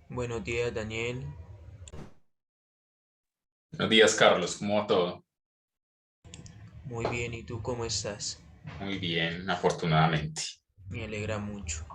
Buenos días, Daniel. Buenos días, Carlos. ¿Cómo va todo? Muy bien, ¿y tú cómo estás? Muy bien, afortunadamente. Me alegra mucho.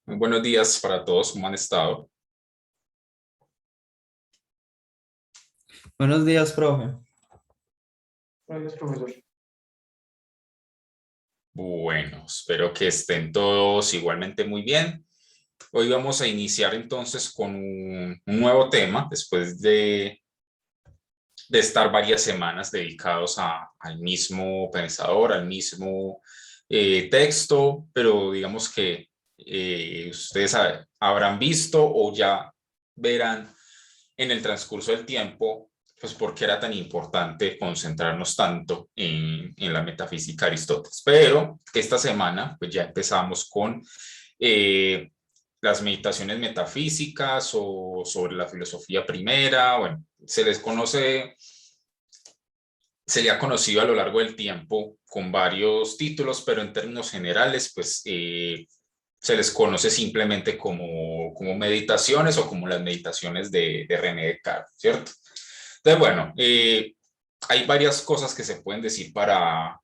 Muy buenos días para todos. ¿Cómo han estado? Buenos días, profe. Gracias, profesor. Bueno, espero que estén todos igualmente muy bien. Hoy vamos a iniciar entonces con un nuevo tema después de estar varias semanas dedicados al mismo pensador, al mismo texto, pero digamos que ustedes habrán visto o ya verán en el transcurso del tiempo, pues por qué era tan importante concentrarnos tanto en la metafísica de Aristóteles. Pero esta semana, pues ya empezamos con eh, las meditaciones metafísicas o sobre la filosofía primera. Bueno, se le ha conocido a lo largo del tiempo con varios títulos, pero en términos generales, pues se les conoce simplemente como meditaciones o como las meditaciones de René Descartes, ¿cierto? Entonces, bueno, hay varias cosas que se pueden decir para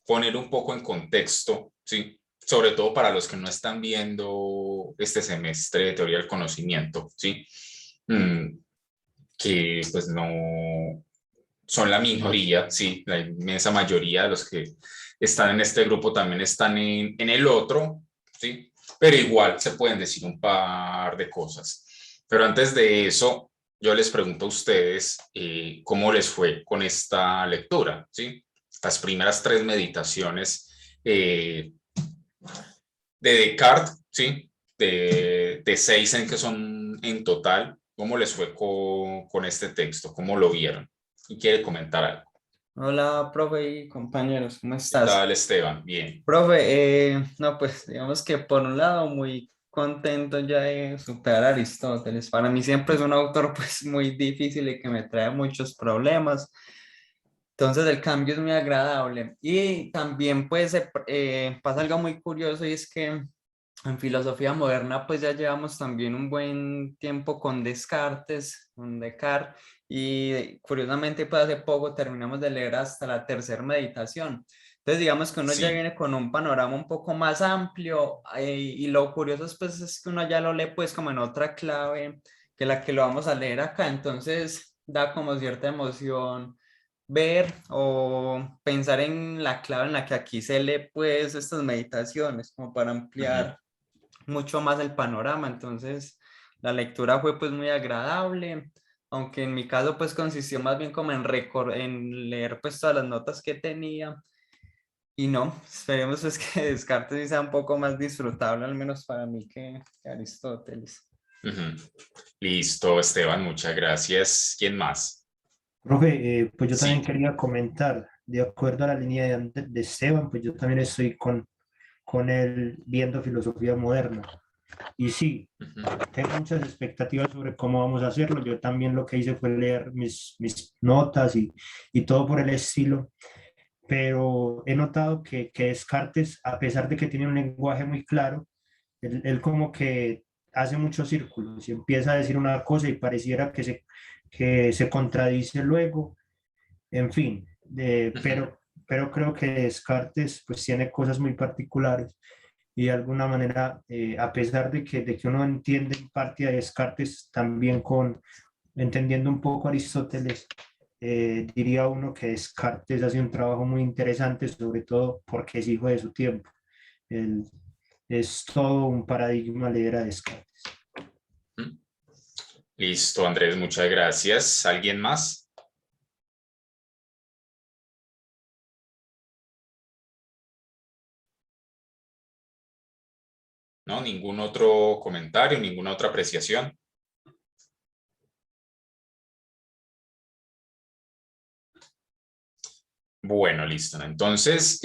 poner un poco en contexto, ¿sí? Sobre todo para los que no están viendo este semestre de teoría del conocimiento, ¿sí? Mm, que pues no son la minoría, sí, la inmensa mayoría de los que están en este grupo también están en el otro, ¿sí? Pero igual se pueden decir un par de cosas. Pero antes de eso, yo les pregunto a ustedes cómo les fue con esta lectura, ¿sí? Las primeras tres meditaciones de Descartes, ¿sí? De seis en que son en total, ¿cómo les fue con este texto? ¿Cómo lo vieron? ¿Y quiere comentar algo? Hola, profe y compañeros, ¿cómo ¿Qué estás? tal, Esteban? Bien. Profe, no, pues digamos que por un lado muy contento ya de superar a Aristóteles. Para mí siempre es un autor pues muy difícil y que me trae muchos problemas. Entonces el cambio es muy agradable. Y también pues pasa algo muy curioso y es que en filosofía moderna pues ya llevamos también un buen tiempo con Descartes, y curiosamente pues hace poco terminamos de leer hasta la tercera meditación. Entonces digamos que uno ya Sí. viene con un panorama un poco más amplio, y lo curioso pues es que uno ya lo lee pues como en otra clave que la que lo vamos a leer acá. Entonces da como cierta emoción ver o pensar en la clave en la que aquí se lee pues estas meditaciones como para Ujú. ampliar mucho más el panorama. Entonces la lectura fue pues muy agradable, aunque en mi caso pues consistió más bien como en leer pues todas las notas que tenía. Y no, esperemos pues que Descartes sí sea un poco más disfrutable, al menos para mí, que Aristóteles. Ujú. Listo, Esteban, muchas gracias. ¿Quién más? Profe, pues yo también Sí. quería comentar, de acuerdo a la línea de Esteban, pues yo también estoy con él viendo filosofía moderna. Y sí, Ujú. tengo muchas expectativas sobre cómo vamos a hacerlo. Yo también lo que hice fue leer mis notas y todo por el estilo, pero he notado que Descartes, a pesar de que tiene un lenguaje muy claro, él como que hace muchos círculos y empieza a decir una cosa y pareciera que se contradice luego. En fin, Ujú. pero creo que Descartes pues tiene cosas muy particulares y de alguna manera, a pesar de que uno entiende en parte a Descartes, también entendiendo un poco a Aristóteles, diría uno que Descartes hace un trabajo muy interesante, sobre todo porque es hijo de su tiempo. Él, es todo un paradigma leer a Descartes. Ujú. Listo, Andrés, muchas gracias. ¿Alguien más? ¿No? ¿Ningún otro comentario, ninguna otra apreciación? Bueno, listo. Entonces,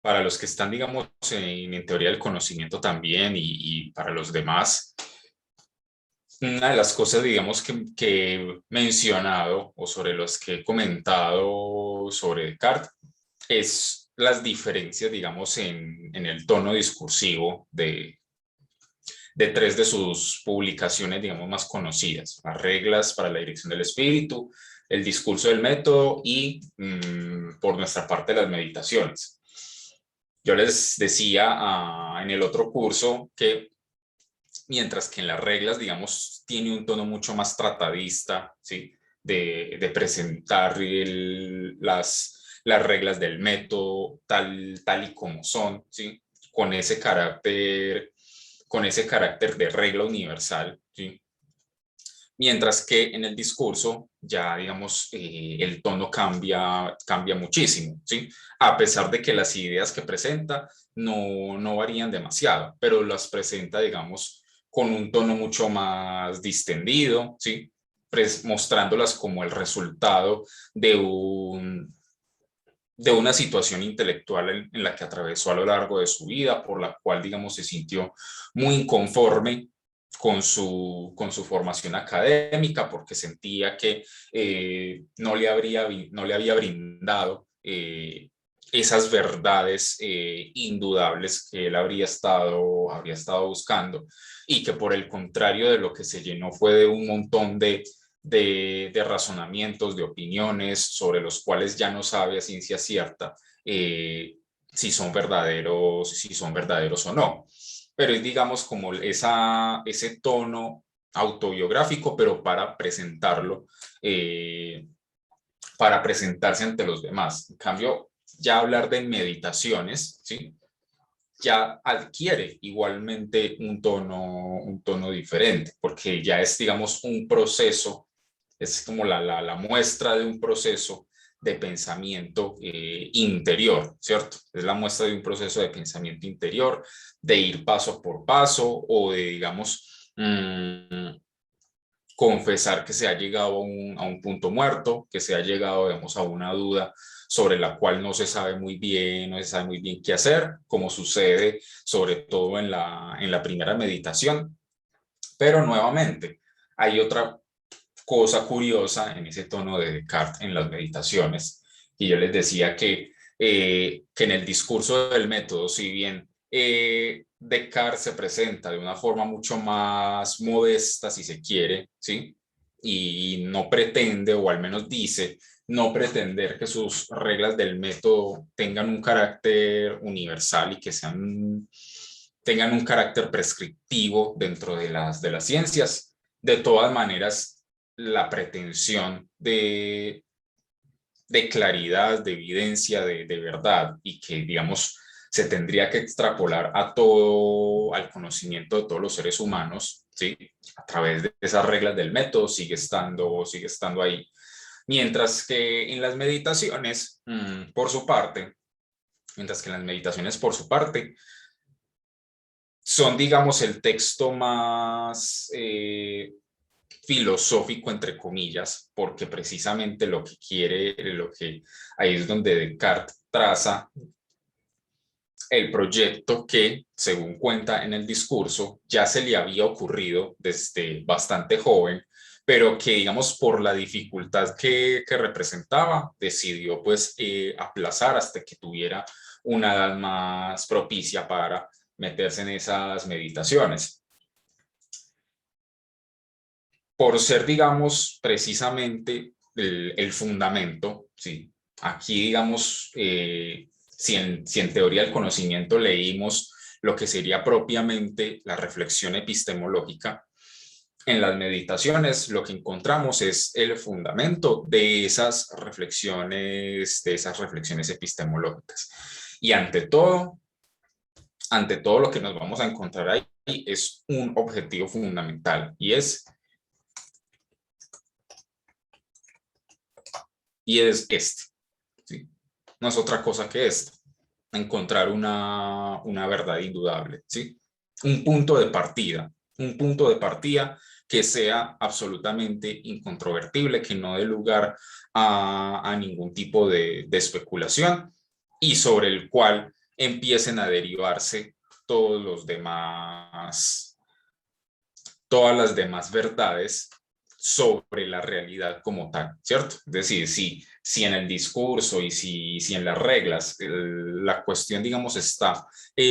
para los que están, digamos, en teoría del conocimiento también y para los demás, una de las cosas, digamos, que he mencionado o sobre los que he comentado sobre Descartes es las diferencias, digamos, en el tono discursivo de tres de sus publicaciones, digamos, más conocidas: las reglas para la dirección del espíritu, el discurso del método y, por nuestra parte, las meditaciones. Yo les decía en el otro curso que mientras que en las reglas, digamos, tiene un tono mucho más tratadista, ¿sí? de presentar las reglas del método tal y como son, ¿sí? Con ese carácter de regla universal, ¿sí? Mientras que en el discurso ya, digamos, el tono cambia muchísimo, ¿sí? A pesar de que las ideas que presenta no varían demasiado, pero las presenta, digamos, con un tono mucho más distendido, ¿sí? Mostrándolas como el resultado de una situación intelectual en la que atravesó a lo largo de su vida, por la cual, digamos, se sintió muy inconforme con su formación académica, porque sentía que no le había brindado esas verdades indudables que él habría estado buscando, y que por el contrario de lo que se llenó fue de un montón de razonamientos, de opiniones sobre los cuales ya no sabe a ciencia cierta si son verdaderos o no. Pero es, digamos, como ese tono autobiográfico, pero para presentarse ante los demás. En cambio, ya hablar de meditaciones, ¿sí? Ya adquiere igualmente un tono diferente, porque ya es, digamos, un proceso, es como la muestra de un proceso de pensamiento interior, ¿cierto? Es la muestra de un proceso de pensamiento interior, de ir paso por paso, o de, digamos, confesar que se ha llegado a un punto muerto, que se ha llegado, digamos, a una duda sobre la cual no se sabe muy bien qué hacer, como sucede sobre todo en la primera meditación. Pero nuevamente, hay otra cosa curiosa en ese tono de Descartes en las meditaciones, y yo les decía que en el discurso del método, si bien Descartes se presenta de una forma mucho más modesta, si se quiere, ¿sí? Y no pretende, o al menos dice, no pretender que sus reglas del método tengan un carácter universal y que tengan un carácter prescriptivo dentro de las ciencias. De todas maneras, la pretensión de claridad, de evidencia, de verdad, y que, digamos, se tendría que extrapolar al conocimiento de todos los seres humanos, ¿sí? A través de esas reglas del método, sigue estando ahí. Mientras que en las meditaciones, por su parte, son, digamos, el texto más filosófico, entre comillas, porque precisamente ahí es donde Descartes traza el proyecto que, según cuenta en el discurso, ya se le había ocurrido desde bastante joven, pero que, digamos, por la dificultad que representaba, decidió pues aplazar hasta que tuviera una edad más propicia para meterse en esas meditaciones. Por ser, digamos, precisamente el fundamento, ¿sí? Aquí, digamos, si en teoría del conocimiento leímos lo que sería propiamente la reflexión epistemológica, en las meditaciones lo que encontramos es el fundamento de esas reflexiones epistemológicas. Y ante todo lo que nos vamos a encontrar ahí es un objetivo fundamental, y es este, ¿sí? No es otra cosa que esto: encontrar una verdad indudable, ¿sí? Un punto de partida que sea absolutamente incontrovertible, que no dé lugar a ningún tipo de especulación, y sobre el cual empiecen a derivarse todas las demás verdades sobre la realidad como tal, ¿cierto? Es decir, si en el discurso y si en las reglas la cuestión, digamos, está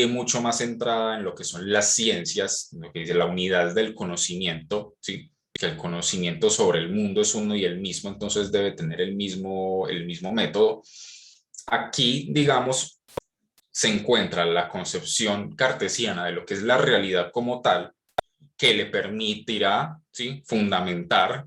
mucho más centrada en lo que son las ciencias, lo que dice la unidad del conocimiento, ¿sí? Que el conocimiento sobre el mundo es uno y el mismo, entonces debe tener el mismo método. Aquí, digamos, se encuentra la concepción cartesiana de lo que es la realidad como tal, que le permitirá, ¿sí?, fundamentar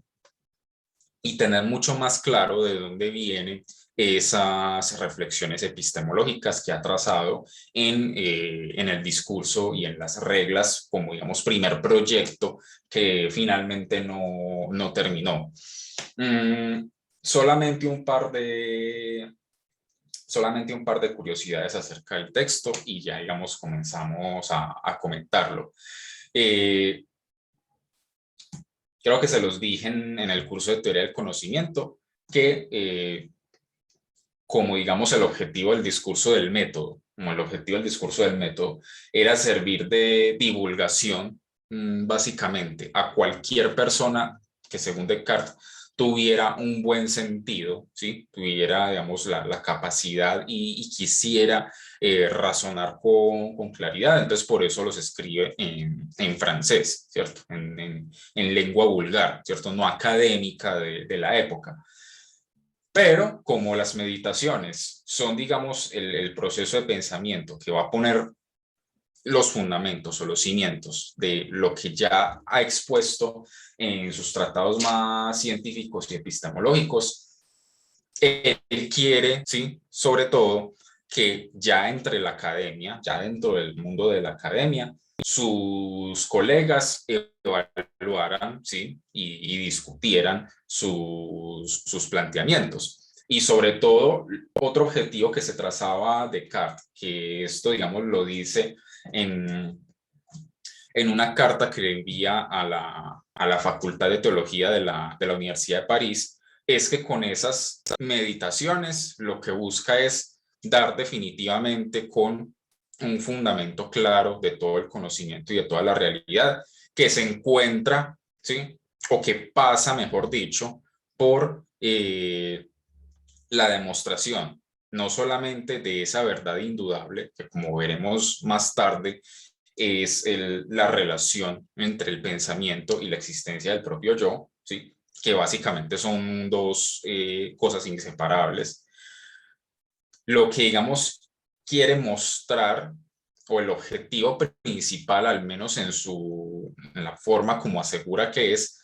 y tener mucho más claro de dónde vienen esas reflexiones epistemológicas que ha trazado en el discurso y en las reglas como, digamos, primer proyecto que finalmente no terminó. Solamente un par de curiosidades acerca del texto y ya, digamos, comenzamos a comentarlo. Creo que se los dije en el curso de teoría del conocimiento, que como, digamos, el objetivo del discurso del método, como el objetivo del discurso del método era servir de divulgación, básicamente, a cualquier persona que, según Descartes, tuviera un buen sentido, ¿sí? Tuviera, digamos, la capacidad y quisiera razonar con claridad. Entonces, por eso los escribe en francés, ¿cierto? En lengua vulgar, ¿cierto? No académica de la época. Pero como las meditaciones son, digamos, el proceso de pensamiento que va a poner los fundamentos o los cimientos de lo que ya ha expuesto en sus tratados más científicos y epistemológicos, él quiere, ¿sí?, sobre todo, que ya entre la academia, ya dentro del mundo de la academia, sus colegas evaluaran, ¿sí?, y discutieran sus planteamientos. Y sobre todo, otro objetivo que se trazaba Descartes, que esto, digamos, lo dice en una carta que le envía a la Facultad de Teología de la Universidad de París, es que con esas meditaciones lo que busca es dar definitivamente con un fundamento claro de todo el conocimiento y de toda la realidad que se encuentra, ¿sí?, o que pasa, mejor dicho, por la demostración, no solamente de esa verdad indudable, que como veremos más tarde, es la relación entre el pensamiento y la existencia del propio yo, ¿sí?, que básicamente son dos cosas inseparables. Lo que, digamos, quiere mostrar, o el objetivo principal, al menos en la forma como asegura que es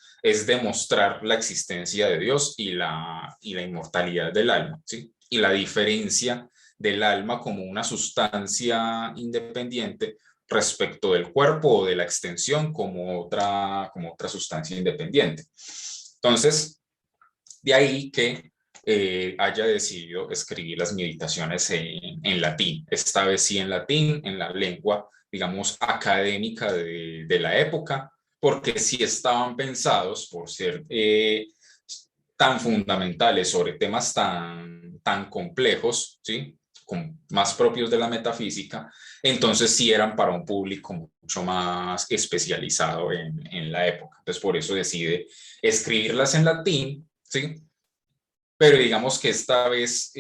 demostrar la existencia de Dios y la inmortalidad del alma, ¿sí?, y la diferencia del alma como una sustancia independiente respecto del cuerpo o de la extensión como otra sustancia independiente. Entonces, de ahí que haya decidido escribir las meditaciones en latín, esta vez sí en latín, en la lengua, digamos, académica de la época, porque sí estaban pensados por ser tan fundamentales sobre temas tan complejos, ¿sí?, más propios de la metafísica, entonces sí eran para un público mucho más especializado en la época. Entonces por eso decide escribirlas en latín, ¿sí? Pero digamos que esta vez,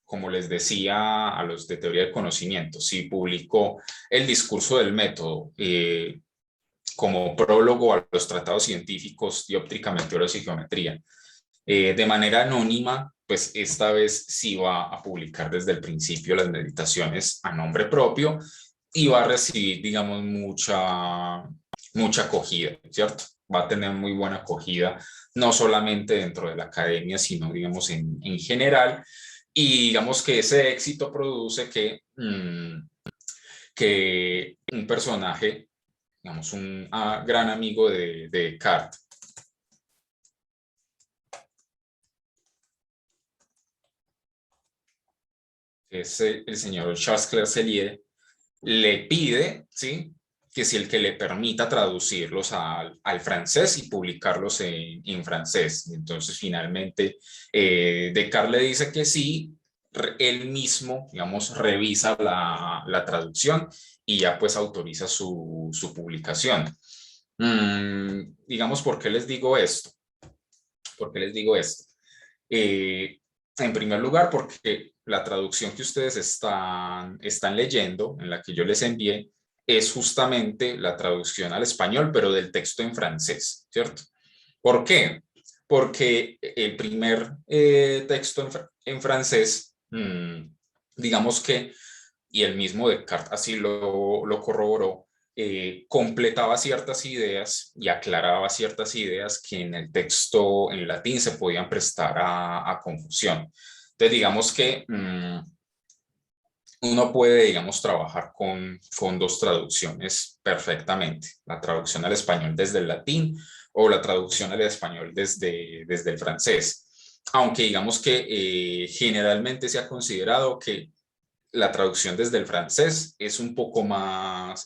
como les decía a los de teoría del conocimiento, sí publicó el discurso del método como prólogo a los tratados científicos Dióptrica, Meteoros y Geometría, de manera anónima, pues esta vez sí va a publicar desde el principio las meditaciones a nombre propio y va a recibir, digamos, mucha acogida, ¿cierto? Va a tener muy buena acogida, no solamente dentro de la academia, sino, digamos, en general. Y digamos que ese éxito produce que un personaje, digamos, un gran amigo de Descartes, que es el señor Charles Clair, le pide, ¿sí?, que si el que le permita traducirlos al francés y publicarlos en francés. Entonces, finalmente, Descartes le dice que sí, él mismo, digamos, revisa la traducción y ya pues autoriza su publicación. Digamos, ¿por qué les digo esto? ¿Por qué les digo esto? En primer lugar, porque la traducción que ustedes están leyendo, en la que yo les envié, es justamente la traducción al español, pero del texto en francés, ¿cierto? ¿Por qué? Porque el primer texto en francés, digamos que, y el mismo Descartes así lo corroboró, completaba ciertas ideas y aclaraba ciertas ideas que en el texto en latín se podían prestar a confusión. Entonces, digamos que uno puede, digamos, trabajar con dos traducciones perfectamente. La traducción al español desde el latín o la traducción al español desde el francés. Aunque digamos que generalmente se ha considerado que la traducción desde el francés es un poco más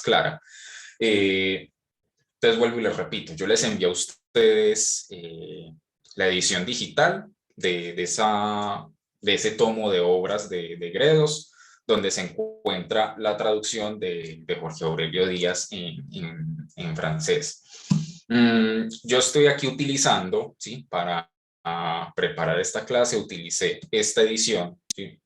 clara. Entonces vuelvo y les repito, yo les envío a ustedes la edición digital de ese tomo de obras de Gredos, donde se encuentra la traducción de Jorge Aurelio Díaz en francés. Yo estoy aquí utilizando, ¿sí? Para preparar esta clase, utilicé esta edición, ¿sí?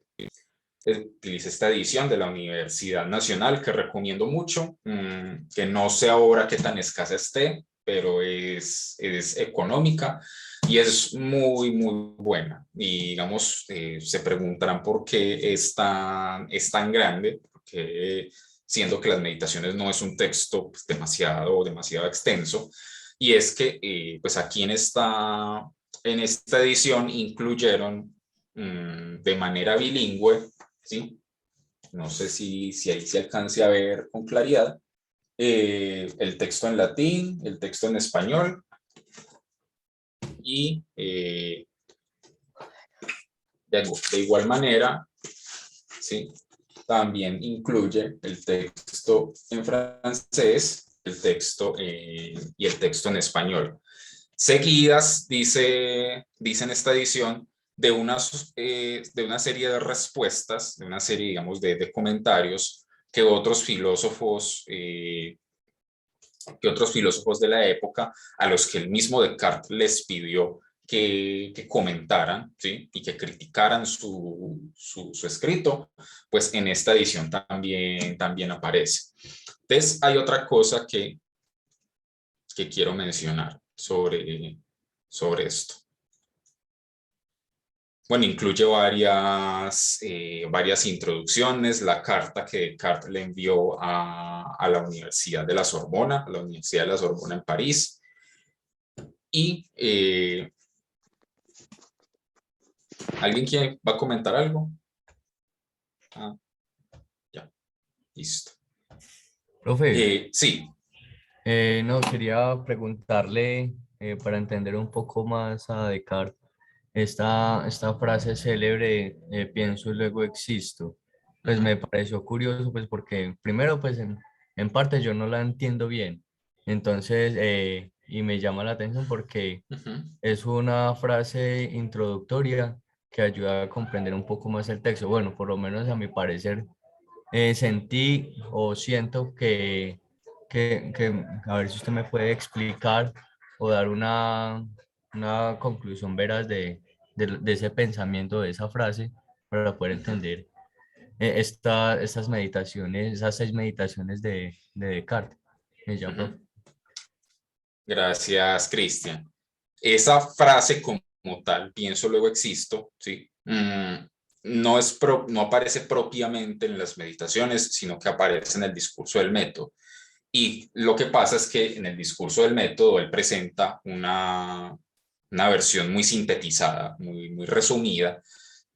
Utilicé esta edición de la Universidad Nacional que recomiendo mucho, que no sé ahora qué tan escasa esté, pero es económica y es muy, muy buena. Y digamos, se preguntarán por qué es tan grande, porque siendo que las meditaciones no es un texto pues, demasiado extenso. Y es que pues aquí en esta edición incluyeron de manera bilingüe, ¿sí? No sé si ahí se alcance a ver con claridad, el texto en latín, el texto en español y de igual manera, ¿sí? También incluye el texto en francés, el texto y el texto en español. Seguidas, dice en esta edición, de una serie de respuestas, de una serie, digamos, de comentarios que otros filósofos de la época, a los que el mismo Descartes les pidió que comentaran, ¿sí? Y que criticaran su escrito, pues en esta edición también aparece. Entonces, hay otra cosa que quiero mencionar sobre esto. Bueno, incluye varias introducciones, la carta que Descartes le envió a la Universidad de la Sorbona, a la Universidad de la Sorbona en París, y ¿alguien que va a comentar algo? Ya, listo. Profe, Sí. no, quería preguntarle para entender un poco más a Descartes esta frase célebre, pienso y luego existo. Pues me pareció curioso, pues porque primero, pues en parte yo no la entiendo bien. Entonces, y me llama la atención porque es una frase introductoria que ayuda a comprender un poco más el texto. Bueno, por lo menos a mi parecer, sentí o siento a ver si usted me puede explicar o dar una conclusión veraz de ese pensamiento, de esa frase, para poder entender estas meditaciones, esas 6 meditaciones de Descartes. Ya, profe. Gracias, Cristian. Esa frase como tal, pienso luego existo, ¿sí? No aparece propiamente en las meditaciones, sino que aparece en el discurso del método. Y lo que pasa es que en el discurso del método él presenta una versión muy sintetizada, muy resumida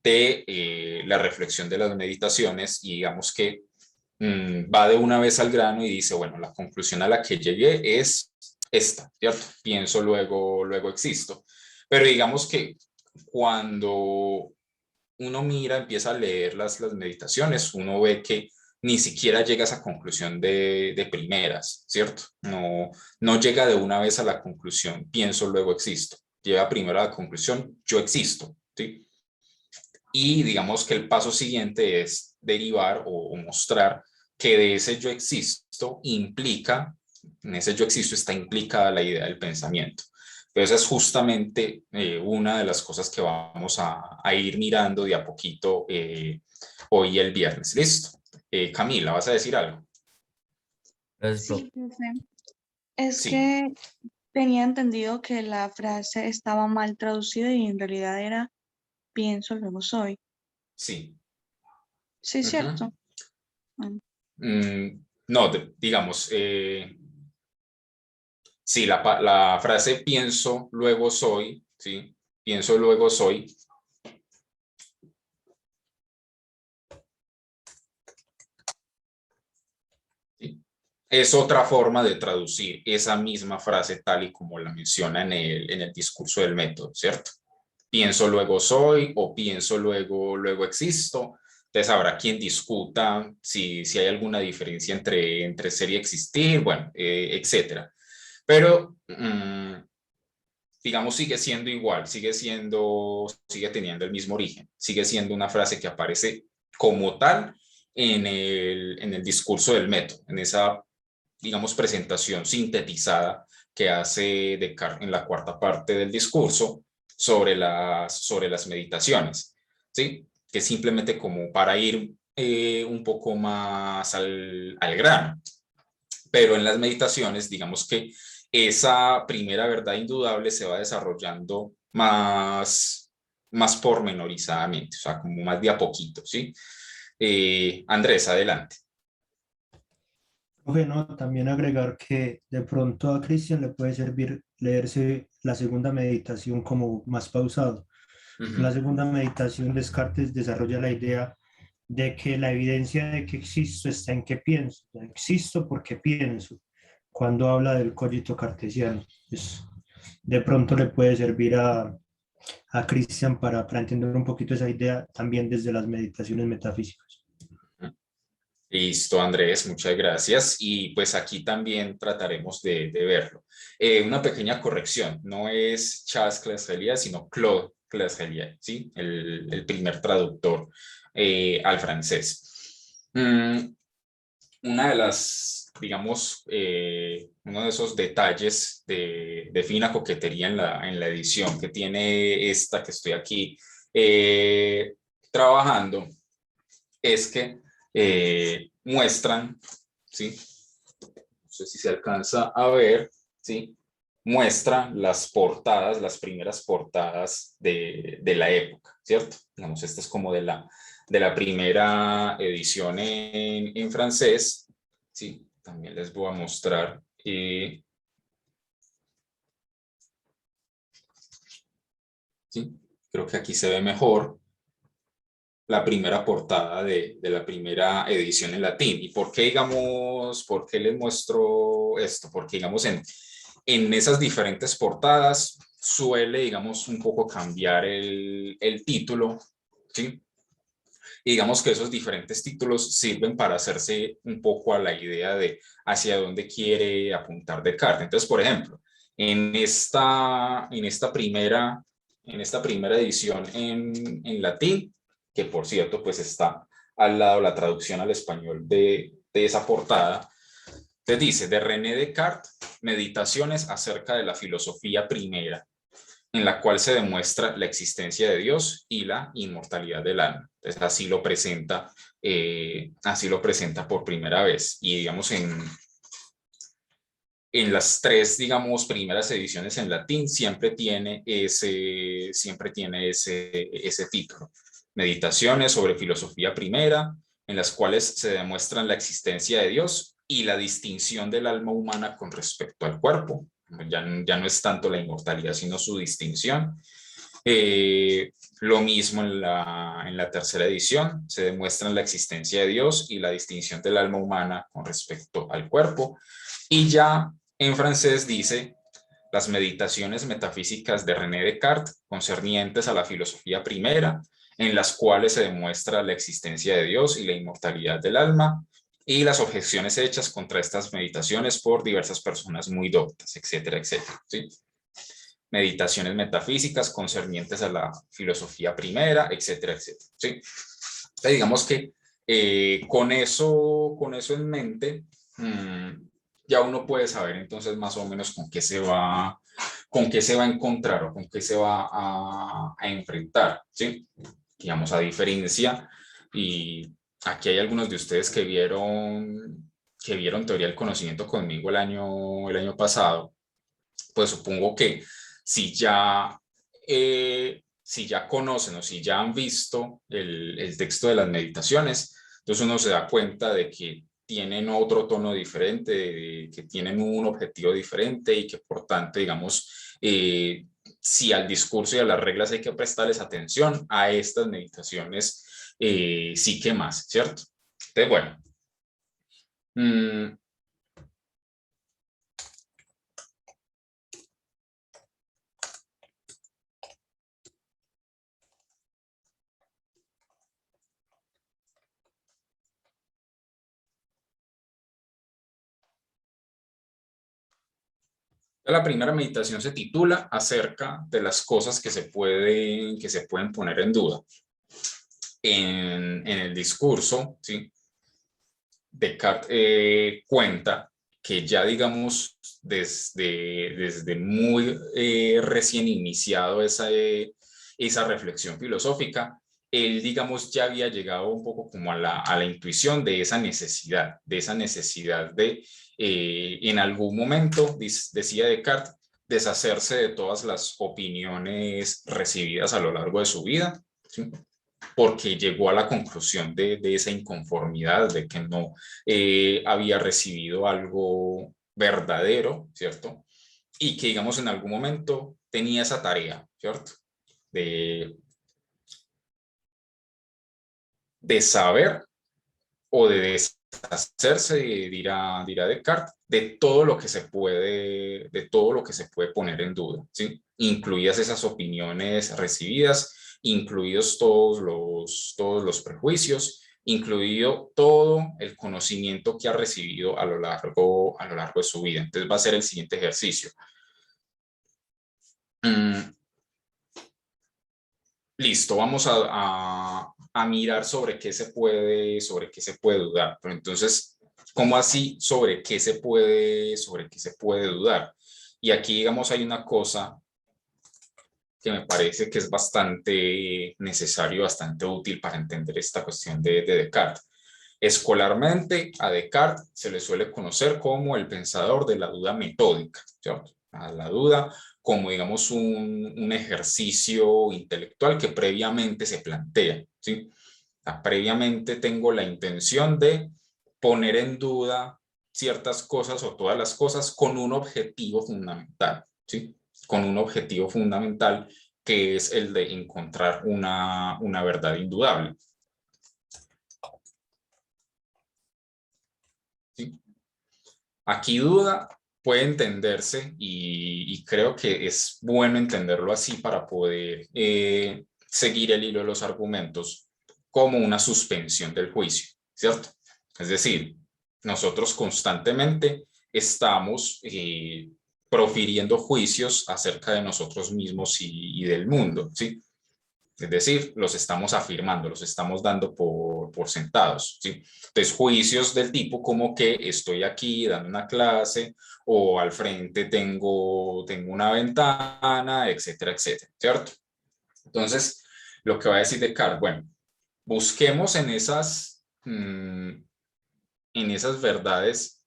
de la reflexión de las meditaciones y digamos que va de una vez al grano y dice, bueno, la conclusión a la que llegué es esta, ¿cierto? Pienso, luego existo. Pero digamos que cuando uno mira, empieza a leer las meditaciones, uno ve que ni siquiera llega a esa conclusión de primeras, ¿cierto? No llega de una vez a la conclusión, pienso, luego existo. Llega primero a la conclusión, yo existo, ¿sí? Y digamos que el paso siguiente es derivar o mostrar que de ese yo existo en ese yo existo está implicada la idea del pensamiento. Entonces es justamente una de las cosas que vamos a ir mirando de a poquito hoy el viernes. ¿Listo? Camila, ¿vas a decir algo? Gracias, profe. Sí, profe. Es Sí, que tenía entendido que la frase estaba mal traducida y en realidad era pienso, luego soy. sí. Sí, Ujú. cierto. Bueno, No, digamos, sí, la frase pienso, luego soy, ¿sí? Pienso, luego soy. ¿Sí? Es otra forma de traducir esa misma frase tal y como la menciona en el discurso del método, ¿cierto? Pienso, luego soy, o pienso, luego existo. Entonces habrá quien discuta si hay alguna diferencia entre ser y existir, bueno, etcétera. Pero digamos, sigue siendo igual, sigue teniendo el mismo origen, sigue siendo una frase que aparece como tal en el discurso del método, en esa, digamos, presentación sintetizada que hace Descartes en la cuarta parte del discurso sobre las meditaciones, ¿sí? Que simplemente como para ir un poco más al grano. Pero en las meditaciones, digamos que esa primera verdad indudable se va desarrollando más pormenorizadamente, o sea, como más de a poquito, ¿sí? Andrés, adelante. Bueno, también agregar que de pronto a Cristian le puede servir leerse la segunda meditación como más pausado. En la segunda meditación, Descartes desarrolla la idea de que la evidencia de que existo está en que pienso. Existo porque pienso. Cuando habla del cogito cartesiano, pues, de pronto le puede servir a Christian para entender un poquito esa idea también desde las meditaciones metafísicas. Listo, Andrés, muchas gracias. Y pues aquí también trataremos de verlo. Una pequeña corrección, no es Charles Claise, sino Claude Claise, ¿sí? El primer traductor al francés. Una de las, digamos, uno de esos detalles de fina coquetería en la edición que tiene esta que estoy aquí trabajando es que muestran, ¿sí? No sé si se alcanza a ver, ¿sí? Muestran las portadas, las primeras portadas de la época, ¿cierto? Digamos, esta es como de la primera edición en francés, ¿sí? También les voy a mostrar. ¿Sí? Creo que aquí se ve mejor la primera portada de la primera edición en latín. ¿Y por qué, digamos, por qué les muestro esto? Porque, digamos, en esas diferentes portadas suele, digamos, un poco cambiar el título, ¿sí? Y digamos que esos diferentes títulos sirven para hacerse un poco a la idea de hacia dónde quiere apuntar Descartes. Entonces, por ejemplo, en esta primera edición en latín, que por cierto, pues está al lado la traducción al español de esa portada, te dice de René Descartes, meditaciones acerca de la filosofía primera, en la cual se demuestra la existencia de Dios y la inmortalidad del alma. Entonces, así lo presenta por primera vez. Y digamos, en las tres, digamos, primeras ediciones en latín, siempre tiene ese título. Meditaciones sobre filosofía primera, en las cuales se demuestran la existencia de Dios y la distinción del alma humana con respecto al cuerpo. Ya no es tanto la inmortalidad, sino su distinción. Lo mismo en la tercera edición, se demuestran la existencia de Dios y la distinción del alma humana con respecto al cuerpo. Y ya en francés dice las meditaciones metafísicas de René Descartes concernientes a la filosofía primera, en las cuales se demuestra la existencia de Dios y la inmortalidad del alma, y las objeciones hechas contra estas meditaciones por diversas personas muy doctas, etcétera, etcétera. ¿Sí? Meditaciones metafísicas concernientes a la filosofía primera, etcétera, etcétera. ¿Sí? Entonces, digamos que con eso en mente, ya uno puede saber entonces más o menos con qué se va a encontrar o con qué se va a enfrentar, ¿sí? Digamos, a diferencia, y aquí hay algunos de ustedes que vieron teoría del conocimiento conmigo el año pasado, pues supongo que si ya, si ya conocen o si ya han visto el texto de las meditaciones, entonces uno se da cuenta de que tienen otro tono diferente, que tienen un objetivo diferente y que por tanto, digamos, si al discurso y a las reglas hay que prestarles atención, a estas meditaciones sí que más, ¿cierto? Entonces, bueno. La primera meditación se titula acerca de las cosas que se pueden poner en duda. En el discurso, ¿sí? Descartes cuenta que ya, digamos, desde muy recién iniciado esa reflexión filosófica, él, digamos, ya había llegado un poco como a la intuición de esa necesidad de, en algún momento, decía Descartes, deshacerse de todas las opiniones recibidas a lo largo de su vida, ¿sí? Porque llegó a la conclusión de esa inconformidad, de que no había recibido algo verdadero, ¿cierto? Y que, digamos, en algún momento tenía esa tarea, ¿cierto? De saber o de deshacerse, dirá Descartes, de todo lo que se puede poner en duda, ¿sí? Incluidas esas opiniones recibidas, incluidos todos los prejuicios, incluido todo el conocimiento que ha recibido a lo largo de su vida. Entonces va a ser el siguiente ejercicio. Listo, vamos a mirar sobre qué se puede dudar. Pero entonces, ¿cómo así sobre qué se puede dudar? Y aquí, digamos, hay una cosa que me parece que es bastante necesario, bastante útil para entender esta cuestión de Descartes. Escolarmente, a Descartes se le suele conocer como el pensador de la duda metódica, ¿cierto? A la duda como, digamos, un ejercicio intelectual que previamente se plantea, ¿sí? Previamente tengo la intención de poner en duda ciertas cosas o todas las cosas con un objetivo fundamental, ¿sí? Con un objetivo fundamental que es el de encontrar una verdad indudable. ¿Sí? Aquí duda puede entenderse y creo que es bueno entenderlo así para poder seguir el hilo de los argumentos como una suspensión del juicio, ¿cierto? Es decir, nosotros constantemente estamos profiriendo juicios acerca de nosotros mismos y del mundo, ¿sí? Es decir, los estamos afirmando, los estamos dando por sentados, ¿sí? Entonces, juicios del tipo como que estoy aquí dando una clase o al frente tengo una ventana, etcétera, etcétera, ¿cierto? Entonces, lo que va a decir Descartes, bueno, busquemos en esas verdades.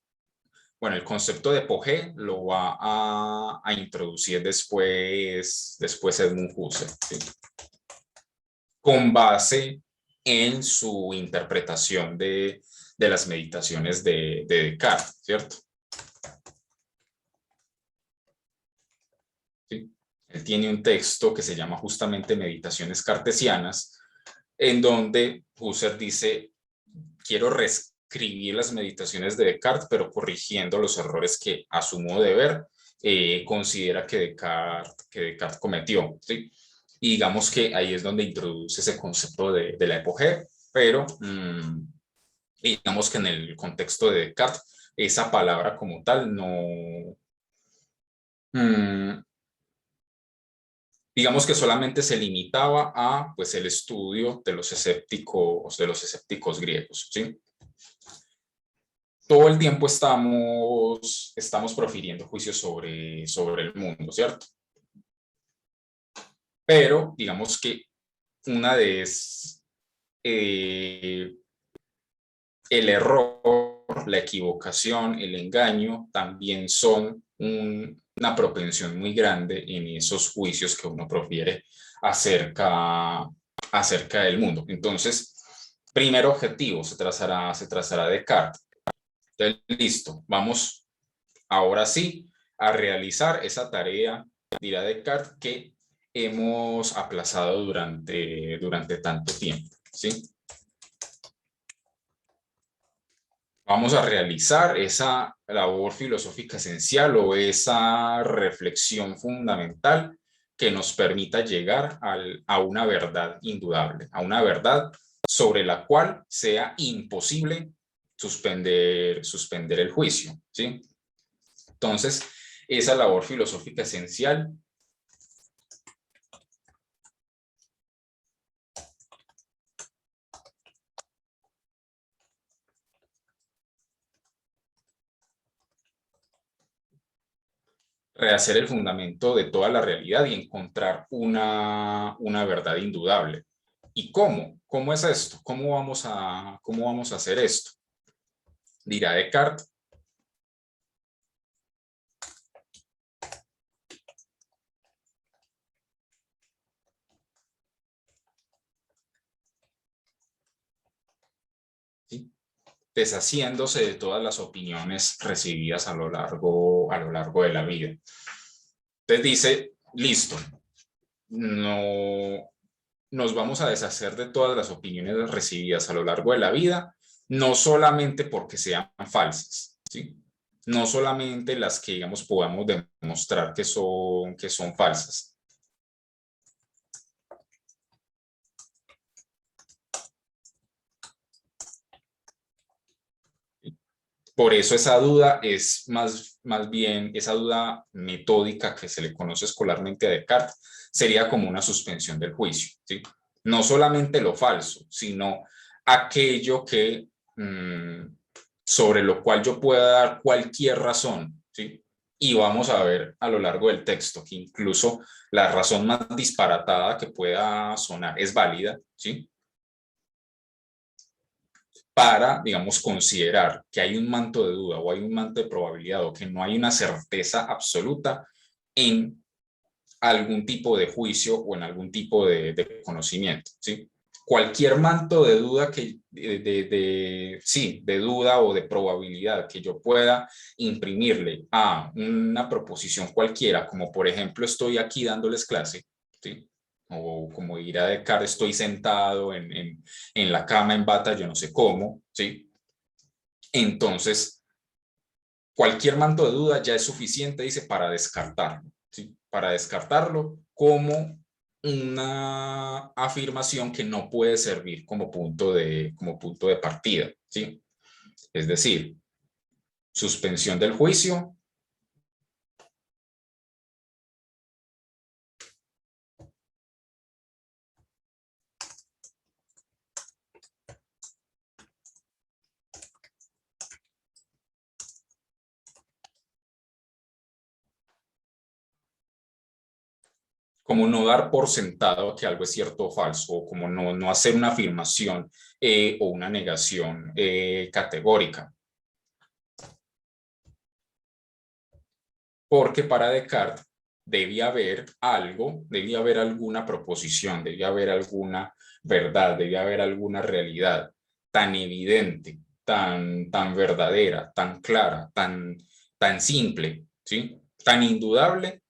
Bueno, el concepto de Pogé lo va a introducir después Edmund Husserl, ¿sí? Con base en su interpretación de las meditaciones de Descartes, ¿cierto? ¿Sí? Él tiene un texto que se llama justamente Meditaciones Cartesianas, en donde Husserl dice, quiero reescribir las meditaciones de Descartes, pero corrigiendo los errores que, a su modo de ver, considera que Descartes cometió, ¿sí? Y digamos que ahí es donde introduce ese concepto de la epogea, pero digamos que en el contexto de Descartes, esa palabra como tal no... digamos que solamente se limitaba a, pues, el estudio de los escépticos griegos, ¿sí? Todo el tiempo estamos profiriendo juicios sobre el mundo, ¿cierto? Pero digamos que el error, la equivocación, el engaño también son una propensión muy grande en esos juicios que uno profiere acerca del mundo. Entonces, primer objetivo se trazará Descartes. Entonces, listo, vamos ahora sí a realizar esa tarea, dirá Descartes, que hemos aplazado durante tanto tiempo, ¿sí? Vamos a realizar esa labor filosófica esencial o esa reflexión fundamental que nos permita llegar a una verdad indudable, a una verdad sobre la cual sea imposible suspender el juicio, ¿sí? Entonces, esa labor filosófica esencial rehacer el fundamento de toda la realidad y encontrar una verdad indudable. ¿Y cómo? ¿Cómo es esto? ¿Cómo vamos a hacer esto? Dirá Descartes. ¿Sí? Deshaciéndose de todas las opiniones recibidas a lo largo de la vida. Entonces dice, listo, no nos vamos a deshacer de todas las opiniones recibidas a lo largo de la vida, no solamente porque sean falsas, ¿sí? No solamente las que, digamos, podamos demostrar que son falsas. Por eso esa duda es más bien, esa duda metódica que se le conoce escolarmente a Descartes, sería como una suspensión del juicio, ¿sí? No solamente lo falso, sino aquello que, sobre lo cual yo pueda dar cualquier razón, ¿sí? Y vamos a ver a lo largo del texto que incluso la razón más disparatada que pueda sonar es válida, ¿sí? Para, digamos, considerar que hay un manto de duda o hay un manto de probabilidad o que no hay una certeza absoluta en algún tipo de juicio o en algún tipo de conocimiento, ¿sí? Cualquier manto de duda de duda o de probabilidad que yo pueda imprimirle a una proposición cualquiera, como por ejemplo estoy aquí dándoles clase, ¿sí? O como dirá Descartes, estoy sentado en la cama en bata, yo no sé cómo, ¿sí? Entonces, cualquier manto de duda ya es suficiente, dice, para descartarlo, ¿sí? Para descartarlo como una afirmación que no puede servir como punto de partida, ¿sí? Es decir, suspensión del juicio, como no dar por sentado que algo es cierto o falso, o como no hacer una afirmación o una negación categórica. Porque para Descartes debía haber algo, debía haber alguna proposición, debía haber alguna verdad, debía haber alguna realidad tan evidente, tan verdadera, tan clara, tan simple, ¿sí? Tan indudable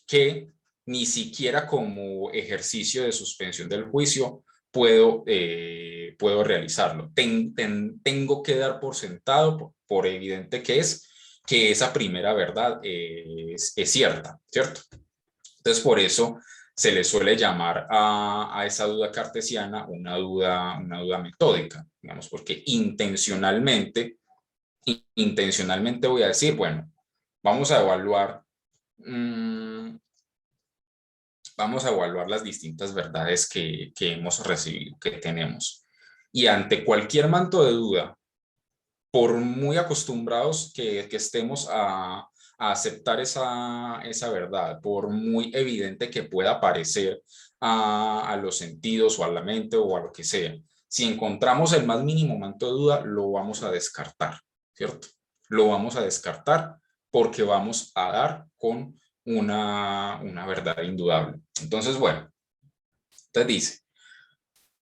que ni siquiera como ejercicio de suspensión del juicio puedo realizarlo. Tengo que dar por sentado, por evidente que esa primera verdad es cierta, ¿cierto? Entonces, por eso se le suele llamar a esa duda cartesiana una duda metódica, digamos, porque intencionalmente voy a decir, bueno, vamos a evaluar las distintas verdades que hemos recibido, que tenemos. Y ante cualquier manto de duda, por muy acostumbrados que estemos a aceptar esa verdad, por muy evidente que pueda parecer a los sentidos o a la mente o a lo que sea, si encontramos el más mínimo manto de duda, lo vamos a descartar, ¿cierto? Lo vamos a descartar porque vamos a dar con una verdad indudable. Entonces, bueno, entonces dice,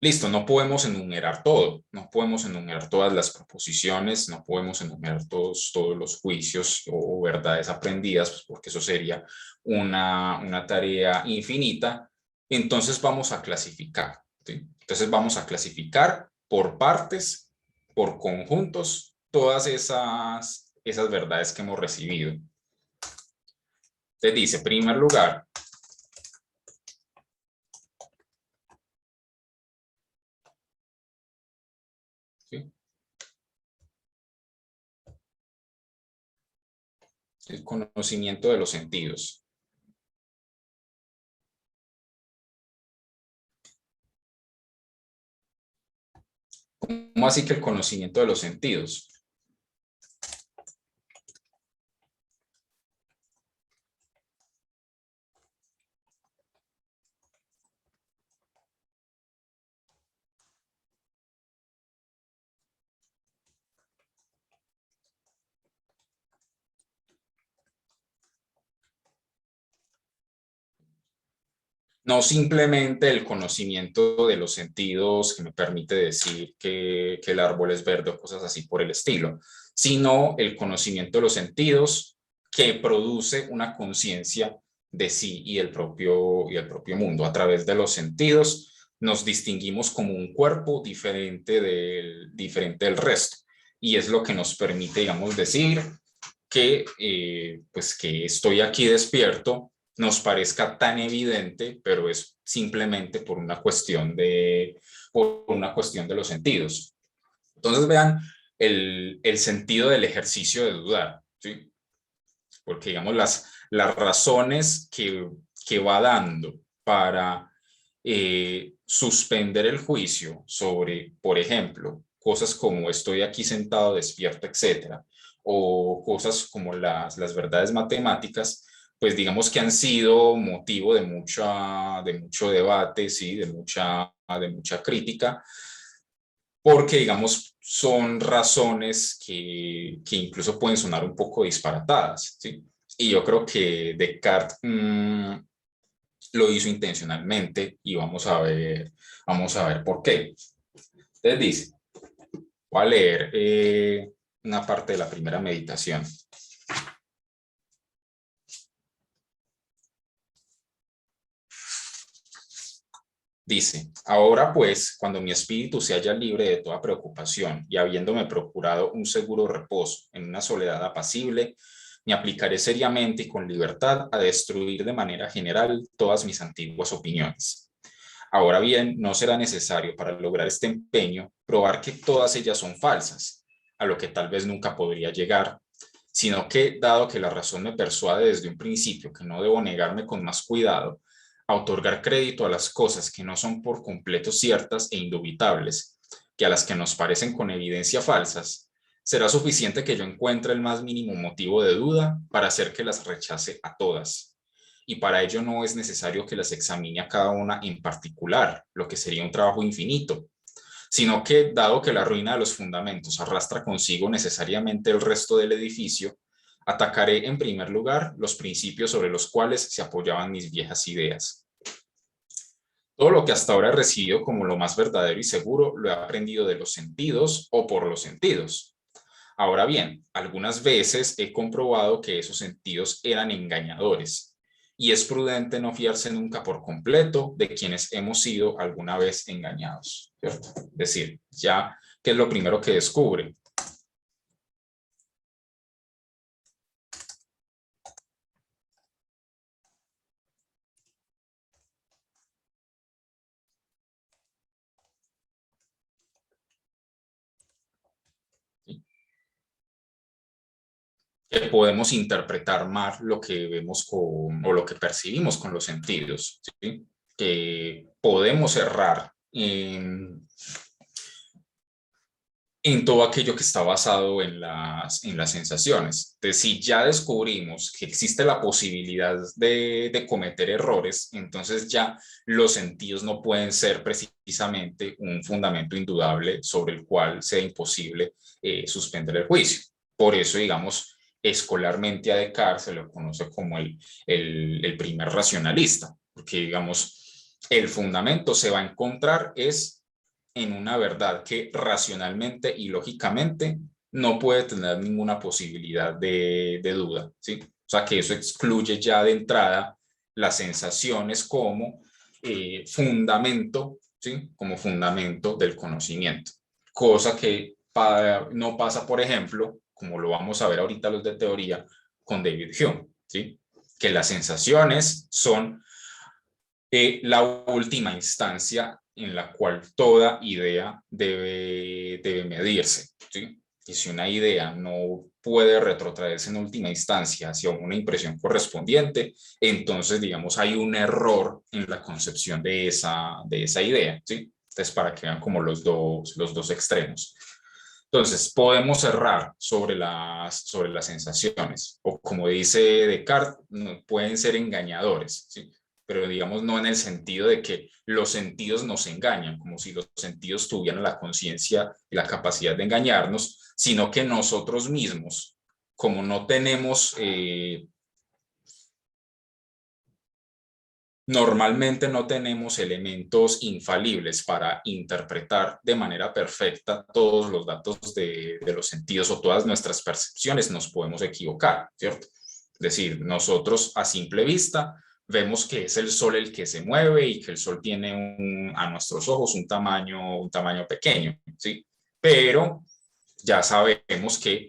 Listo, no podemos enumerar todo, no podemos enumerar todas las proposiciones, no podemos enumerar todos los juicios o verdades aprendidas, pues porque eso sería una tarea infinita. Entonces vamos a clasificar, ¿sí? Entonces vamos a clasificar por partes, por conjuntos, todas esas verdades que hemos recibido. Entonces dice, en primer lugar, ¿sí?, el conocimiento de los sentidos. ¿Cómo así que el conocimiento de los sentidos? No simplemente el conocimiento de los sentidos que me permite decir que el árbol es verde o cosas así por el estilo, sino el conocimiento de los sentidos que produce una conciencia de sí y el propio mundo. A través de los sentidos nos distinguimos como un cuerpo diferente del resto, y es lo que nos permite, digamos, decir que, pues que estoy aquí despierto nos parezca tan evidente, pero es simplemente por una cuestión de los sentidos. Entonces vean el sentido del ejercicio de dudar, ¿sí? Porque digamos las razones que va dando para suspender el juicio sobre, por ejemplo, cosas como estoy aquí sentado despierto, etcétera, o cosas como las verdades matemáticas, pues digamos que han sido motivo de mucho debate, ¿sí? de mucha crítica, porque digamos son razones que incluso pueden sonar un poco disparatadas, ¿sí? Y yo creo que Descartes lo hizo intencionalmente, y vamos a ver por qué. Entonces dice, voy a leer una parte de la primera meditación. Dice, ahora pues, cuando mi espíritu se halla libre de toda preocupación y habiéndome procurado un seguro reposo en una soledad apacible, me aplicaré seriamente y con libertad a destruir de manera general todas mis antiguas opiniones. Ahora bien, no será necesario para lograr este empeño probar que todas ellas son falsas, a lo que tal vez nunca podría llegar, sino que, dado que la razón me persuade desde un principio que no debo negarme con más cuidado, a otorgar crédito a las cosas que no son por completo ciertas e indubitables, que a las que nos parecen con evidencia falsas, será suficiente que yo encuentre el más mínimo motivo de duda para hacer que las rechace a todas. Y para ello no es necesario que las examine a cada una en particular, lo que sería un trabajo infinito, sino que, dado que la ruina de los fundamentos arrastra consigo necesariamente el resto del edificio, atacaré en primer lugar los principios sobre los cuales se apoyaban mis viejas ideas. Todo lo que hasta ahora he recibido como lo más verdadero y seguro lo he aprendido de los sentidos o por los sentidos. Ahora bien, algunas veces he comprobado que esos sentidos eran engañadores, y es prudente no fiarse nunca por completo de quienes hemos sido alguna vez engañados, ¿cierto? Es decir, ya, ¿qué es lo primero que descubre? Que podemos interpretar más lo que vemos o lo que percibimos con los sentidos, ¿sí? Que podemos errar en todo aquello que está basado en las sensaciones. Entonces, si ya descubrimos que existe la posibilidad de cometer errores, entonces ya los sentidos no pueden ser precisamente un fundamento indudable sobre el cual sea imposible suspender el juicio. Por eso, digamos, escolarmente a Descartes se lo conoce como el primer racionalista, porque, digamos, el fundamento se va a encontrar es en una verdad que racionalmente y lógicamente no puede tener ninguna posibilidad de duda, ¿sí? O sea, que eso excluye ya de entrada las sensaciones como fundamento, ¿sí? Como fundamento del conocimiento. Cosa que no pasa, por ejemplo, como lo vamos a ver ahorita los de teoría, con David Hume, ¿sí? Que las sensaciones son la última instancia en la cual toda idea debe medirse, ¿sí? Y si una idea no puede retrotraerse en última instancia hacia una impresión correspondiente, entonces, digamos, hay un error en la concepción de esa idea, ¿sí? Entonces, para que vean como los dos extremos. Entonces, podemos errar sobre las sensaciones, o como dice Descartes, pueden ser engañadores, ¿sí? Pero digamos no en el sentido de que los sentidos nos engañan, como si los sentidos tuvieran la conciencia y la capacidad de engañarnos, sino que nosotros mismos, como no tenemos, normalmente no tenemos elementos infalibles para interpretar de manera perfecta todos los datos de los sentidos o todas nuestras percepciones, nos podemos equivocar, ¿cierto? Es decir, nosotros a simple vista vemos que es el sol el que se mueve y que el sol tiene a nuestros ojos un tamaño pequeño, ¿sí? Pero ya sabemos que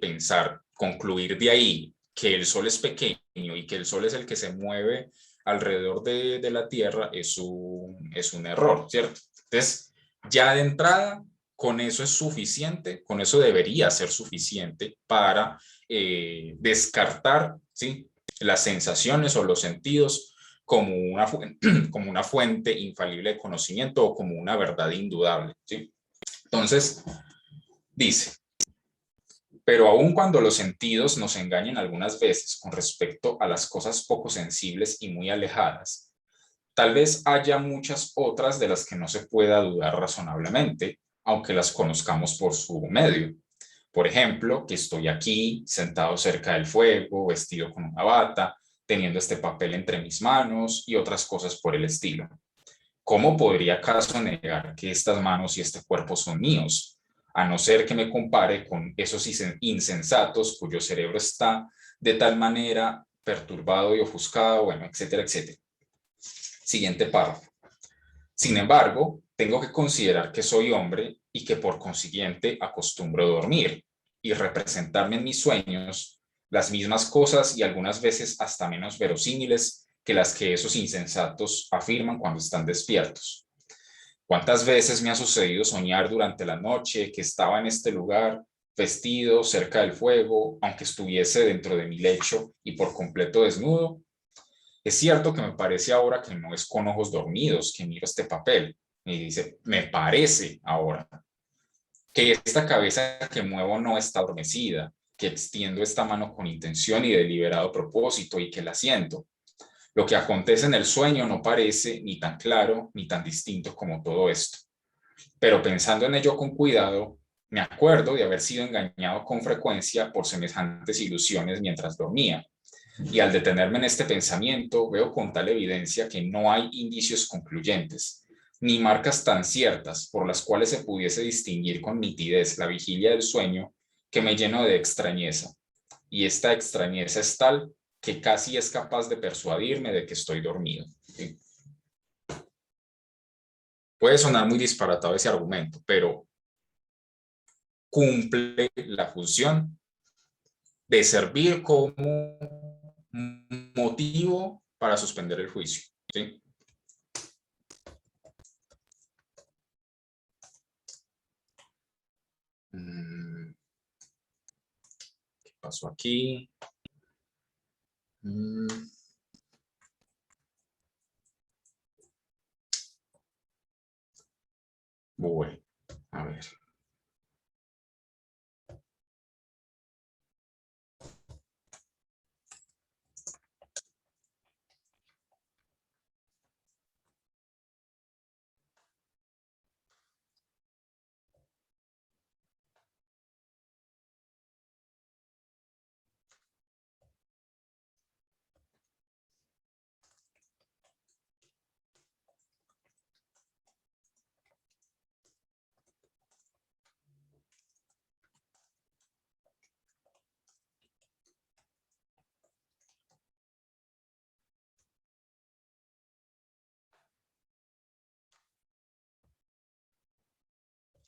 concluir de ahí que el sol es pequeño y que el sol es el que se mueve alrededor de la Tierra es un error, ¿cierto? Entonces, ya de entrada, con eso es suficiente, con eso debería ser suficiente para descartar, ¿sí? Las sensaciones o los sentidos como como una fuente infalible de conocimiento o como una verdad indudable, ¿sí? Entonces, dice, pero aun cuando los sentidos nos engañen algunas veces con respecto a las cosas poco sensibles y muy alejadas, tal vez haya muchas otras de las que no se pueda dudar razonablemente, aunque las conozcamos por su medio. Por ejemplo, que estoy aquí, sentado cerca del fuego, vestido con una bata, teniendo este papel entre mis manos y otras cosas por el estilo. ¿Cómo podría acaso negar que estas manos y este cuerpo son míos? A no ser que me compare con esos insensatos cuyo cerebro está de tal manera perturbado y ofuscado, bueno, etcétera, etcétera. Siguiente párrafo. Sin embargo, tengo que considerar que soy hombre y que por consiguiente acostumbro dormir y representarme en mis sueños las mismas cosas y algunas veces hasta menos verosímiles que las que esos insensatos afirman cuando están despiertos. ¿Cuántas veces me ha sucedido soñar durante la noche que estaba en este lugar, vestido, cerca del fuego, aunque estuviese dentro de mi lecho y por completo desnudo? Es cierto que me parece ahora que no es con ojos dormidos que miro este papel. Y dice, me parece ahora que esta cabeza que muevo no está adormecida, que extiendo esta mano con intención y deliberado propósito y que la siento. Lo que acontece en el sueño no parece ni tan claro ni tan distinto como todo esto. Pero pensando en ello con cuidado, me acuerdo de haber sido engañado con frecuencia por semejantes ilusiones mientras dormía. Y al detenerme en este pensamiento, veo con tal evidencia que no hay indicios concluyentes, ni marcas tan ciertas por las cuales se pudiese distinguir con nitidez la vigilia del sueño, que me lleno de extrañeza. Y esta extrañeza es tal que casi es capaz de persuadirme de que estoy dormido. ¿Sí? Puede sonar muy disparatado ese argumento, pero cumple la función de servir como motivo para suspender el juicio. ¿Sí? ¿Qué pasó aquí? Bueno, a ver.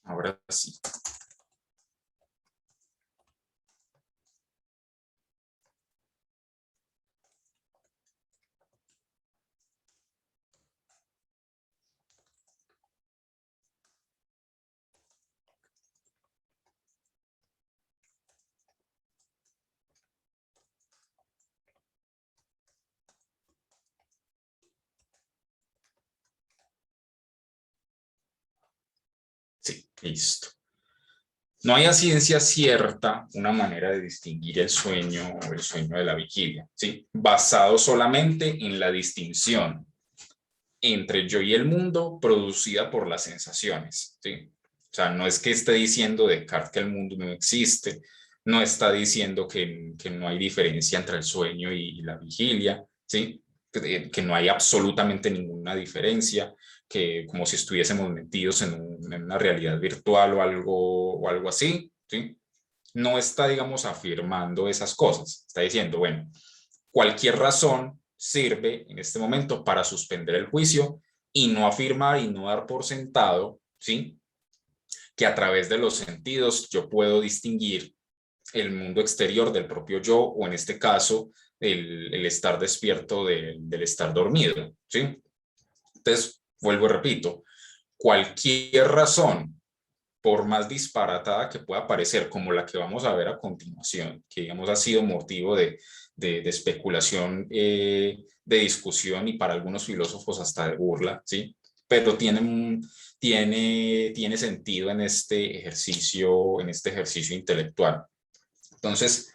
Ahora sí. Sí, listo. No hay a ciencia cierta una manera de distinguir el sueño o el sueño de la vigilia, ¿sí? Basado solamente en la distinción entre yo y el mundo producida por las sensaciones, ¿sí? O sea, no es que esté diciendo Descartes que el mundo no existe, no está diciendo que no hay diferencia entre el sueño y la vigilia, ¿sí? Que no hay absolutamente ninguna diferencia, que como si estuviésemos metidos en una realidad virtual o algo así, ¿sí? No está, digamos, afirmando esas cosas, está diciendo, bueno, cualquier razón sirve en este momento para suspender el juicio y no afirmar y no dar por sentado, ¿sí? Que a través de los sentidos yo puedo distinguir el mundo exterior del propio yo, o en este caso, el estar despierto del estar dormido, ¿sí? Entonces, vuelvo y repito, cualquier razón, por más disparatada que pueda parecer, como la que vamos a ver a continuación, que digamos ha sido motivo de especulación, de discusión y para algunos filósofos hasta de burla, ¿sí? Pero tiene sentido en este ejercicio intelectual. Entonces,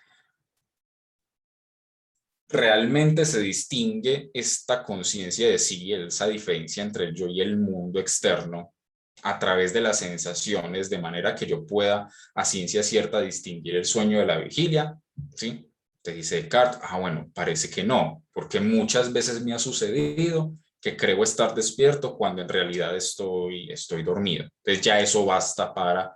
realmente se distingue esta conciencia de sí, esa diferencia entre el yo y el mundo externo a través de las sensaciones, de manera que yo pueda a ciencia cierta distinguir el sueño de la vigilia, ¿sí? Te dice Descartes, bueno, parece que no, porque muchas veces me ha sucedido que creo estar despierto cuando en realidad estoy dormido. Entonces ya eso basta para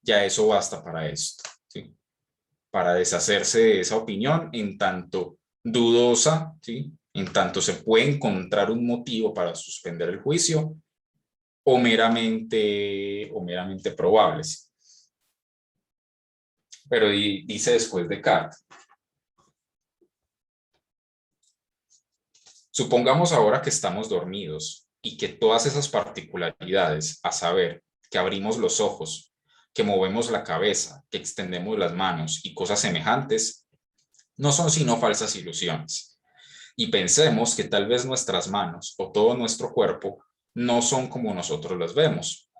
ya eso basta para esto, ¿sí? Para deshacerse de esa opinión en tanto dudosa, ¿sí? En tanto se puede encontrar un motivo para suspender el juicio o meramente probables. Pero dice después Descartes, supongamos ahora que estamos dormidos y que todas esas particularidades, a saber, que abrimos los ojos, que movemos la cabeza, que extendemos las manos y cosas semejantes, no son sino falsas ilusiones. Y pensemos que tal vez nuestras manos o todo nuestro cuerpo no son como nosotros las vemos.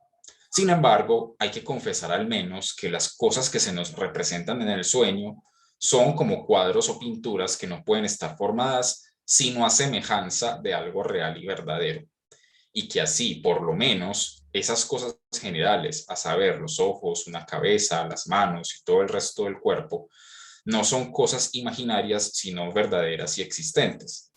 Sin embargo, hay que confesar al menos que las cosas que se nos representan en el sueño son como cuadros o pinturas que no pueden estar formadas sino a semejanza de algo real y verdadero. Y que así, por lo menos, esas cosas generales, a saber, los ojos, una cabeza, las manos y todo el resto del cuerpo, no son cosas imaginarias, sino verdaderas y existentes.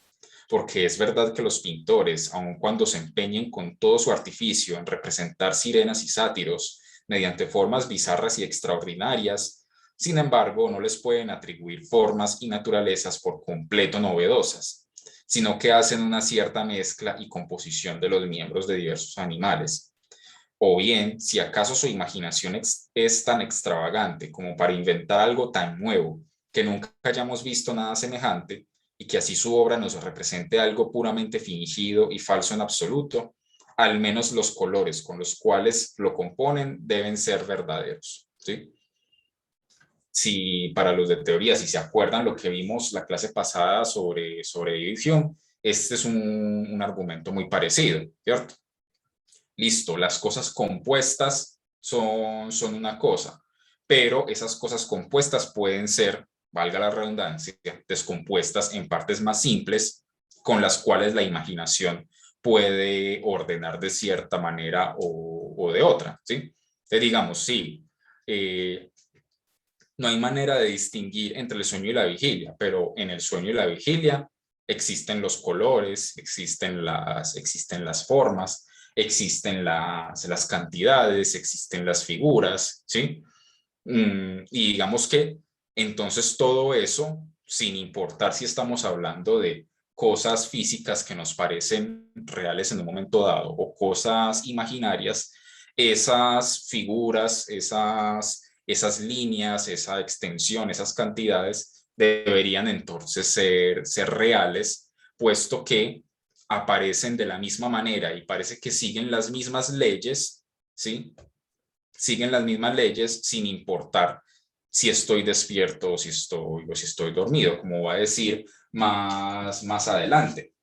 Porque es verdad que los pintores, aun cuando se empeñen con todo su artificio en representar sirenas y sátiros mediante formas bizarras y extraordinarias, sin embargo, no les pueden atribuir formas y naturalezas por completo novedosas, sino que hacen una cierta mezcla y composición de los miembros de diversos animales. O bien, si acaso su imaginación es tan extravagante como para inventar algo tan nuevo que nunca hayamos visto nada semejante, y que así su obra nos represente algo puramente fingido y falso en absoluto, al menos los colores con los cuales lo componen deben ser verdaderos, ¿sí? Si para los de teoría, si se acuerdan lo que vimos la clase pasada sobre división, este es un argumento muy parecido, ¿cierto? Listo, las cosas compuestas son una cosa, pero esas cosas compuestas pueden ser, valga la redundancia, descompuestas en partes más simples con las cuales la imaginación puede ordenar de cierta manera o de otra, ¿sí? Entonces, digamos, sí, no hay manera de distinguir entre el sueño y la vigilia, pero en el sueño y la vigilia Existen los colores, existen las formas, existen las cantidades, existen las figuras, ¿sí? Y digamos que entonces todo eso, sin importar si estamos hablando de cosas físicas que nos parecen reales en un momento dado o cosas imaginarias, esas figuras, esas líneas, esa extensión, esas cantidades deberían entonces ser reales, puesto que aparecen de la misma manera y parece que siguen las mismas leyes, ¿sí? Siguen las mismas leyes sin importar si estoy despierto o si estoy dormido, como va a decir más adelante.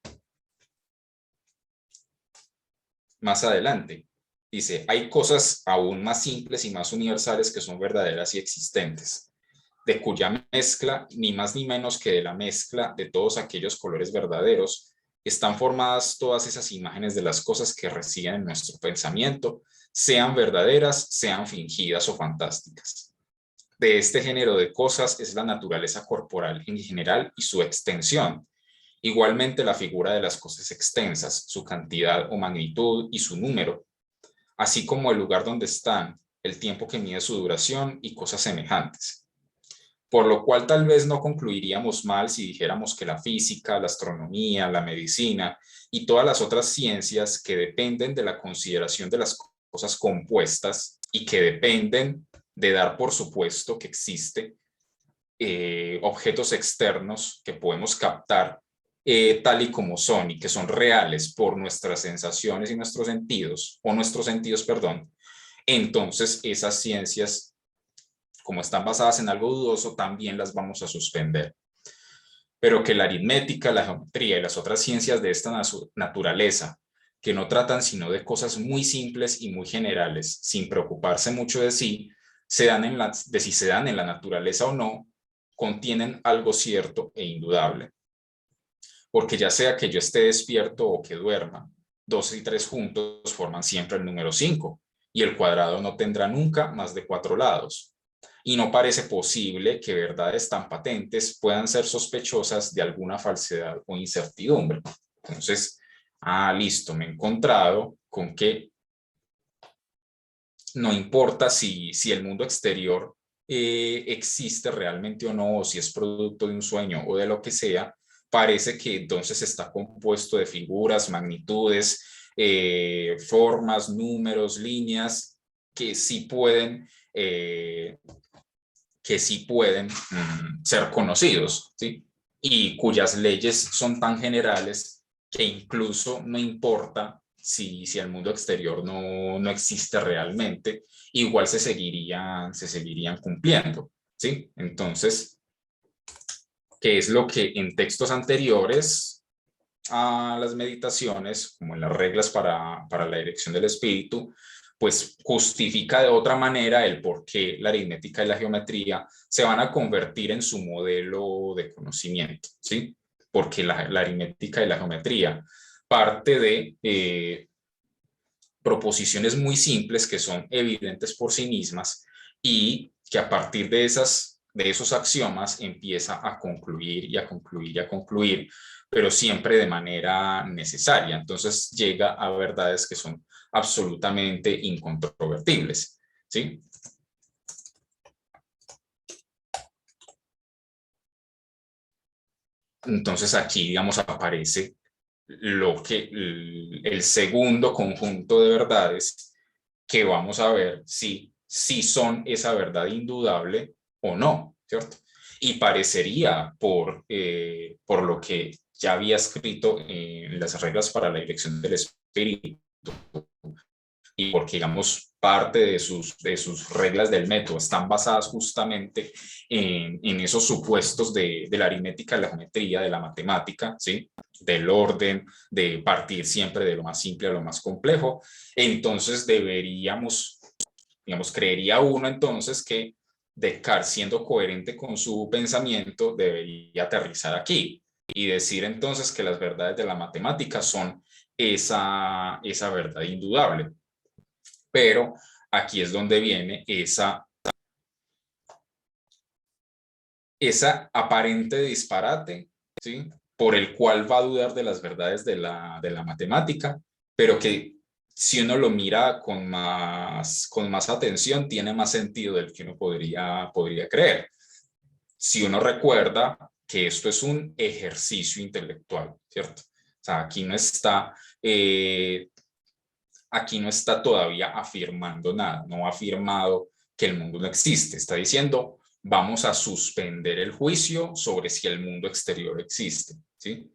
Más adelante. Dice, hay cosas aún más simples y más universales que son verdaderas y existentes, de cuya mezcla, ni más ni menos que de la mezcla de todos aquellos colores verdaderos, están formadas todas esas imágenes de las cosas que residen en nuestro pensamiento, sean verdaderas, sean fingidas o fantásticas. De este género de cosas es la naturaleza corporal en general y su extensión. Igualmente la figura de las cosas extensas, su cantidad o magnitud y su número, así como el lugar donde están, el tiempo que mide su duración y cosas semejantes. Por lo cual tal vez no concluiríamos mal si dijéramos que la física, la astronomía, la medicina y todas las otras ciencias que dependen de la consideración de las cosas compuestas y que dependen de dar por supuesto que existe objetos externos que podemos captar tal y como son y que son reales por nuestras sensaciones y nuestros sentidos, o nuestros sentidos, perdón, entonces esas ciencias, como están basadas en algo dudoso, también las vamos a suspender. Pero que la aritmética, la geometría y las otras ciencias de esta naturaleza, que no tratan sino de cosas muy simples y muy generales, sin preocuparse mucho de si se dan en la naturaleza o no, contienen algo cierto e indudable. Porque ya sea que yo esté despierto o que duerma, 2 y 3 juntos forman siempre el número 5, y el cuadrado no tendrá nunca más de 4 lados. Y no parece posible que verdades tan patentes puedan ser sospechosas de alguna falsedad o incertidumbre. Entonces, listo, me he encontrado con que no importa si el mundo exterior existe realmente o no, o si es producto de un sueño o de lo que sea, parece que entonces está compuesto de figuras, magnitudes, formas, números, líneas, que sí pueden ser conocidos, ¿sí? Y cuyas leyes son tan generales que incluso no importa si el mundo exterior no existe realmente, igual se seguirían cumpliendo, ¿sí? Entonces, ¿qué es lo que en textos anteriores a las meditaciones, como en las reglas para la dirección del espíritu, pues justifica de otra manera el por qué la aritmética y la geometría se van a convertir en su modelo de conocimiento, ¿sí? Porque la aritmética y la geometría parte de proposiciones muy simples que son evidentes por sí mismas y que a partir de esos axiomas empieza a concluir y a concluir y a concluir, pero siempre de manera necesaria. Entonces llega a verdades que son absolutamente incontrovertibles, ¿sí? Entonces aquí, digamos, aparece el segundo conjunto de verdades que vamos a ver si son esa verdad indudable o no, ¿cierto? Y parecería por lo que ya había escrito en las reglas para la dirección del espíritu y porque, digamos, parte de sus reglas del método están basadas justamente en esos supuestos de la aritmética, de la geometría, de la matemática, ¿sí? Del orden, de partir siempre de lo más simple a lo más complejo. Entonces deberíamos, digamos, creería uno entonces que Descartes, siendo coherente con su pensamiento, debería aterrizar aquí y decir entonces que las verdades de la matemática son esa verdad indudable. Pero aquí es donde viene esa aparente disparate, ¿sí? por el cual va a dudar de las verdades de la matemática, pero que si uno lo mira con más atención, tiene más sentido del que uno podría creer. Si uno recuerda que esto es un ejercicio intelectual, ¿cierto? O sea, aquí no está todavía afirmando nada, no ha afirmado que el mundo no existe, está diciendo, vamos a suspender el juicio sobre si el mundo exterior existe, ¿sí?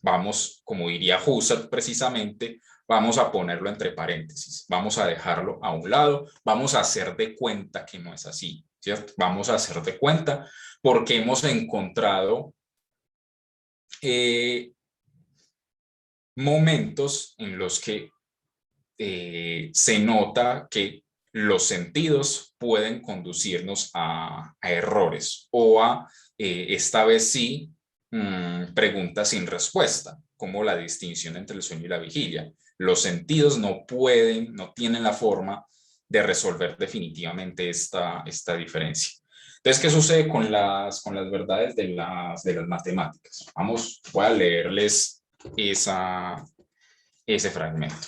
Vamos, como diría Husserl precisamente, vamos a ponerlo entre paréntesis, vamos a dejarlo a un lado, vamos a hacer de cuenta que no es así, ¿cierto? Vamos a hacer de cuenta porque hemos encontrado momentos en los que se nota que los sentidos pueden conducirnos a errores o a, esta vez sí, preguntas sin respuesta, como la distinción entre el sueño y la vigilia. Los sentidos no tienen la forma de resolver definitivamente esta diferencia. Entonces, ¿qué sucede con las verdades de las matemáticas? Voy a leerles ese fragmento.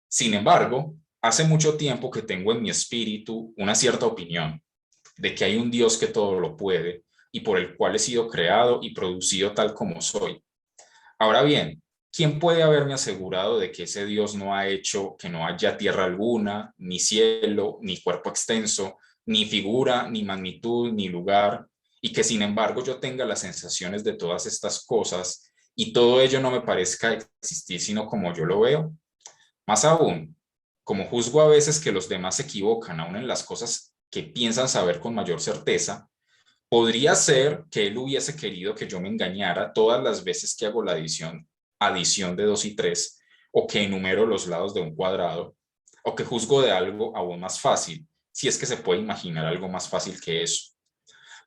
Sin embargo, hace mucho tiempo que tengo en mi espíritu una cierta opinión de que hay un Dios que todo lo puede y por el cual he sido creado y producido tal como soy. Ahora bien, ¿quién puede haberme asegurado de que ese Dios no ha hecho que no haya tierra alguna, ni cielo, ni cuerpo extenso, ni figura, ni magnitud, ni lugar, y que sin embargo yo tenga las sensaciones de todas estas cosas y todo ello no me parezca existir sino como yo lo veo? Más aún, como juzgo a veces que los demás se equivocan aún en las cosas que piensan saber con mayor certeza, podría ser que él hubiese querido que yo me engañara todas las veces que hago la adición de 2 y 3, o que enumero los lados de un cuadrado, o que juzgo de algo aún más fácil, si es que se puede imaginar algo más fácil que eso.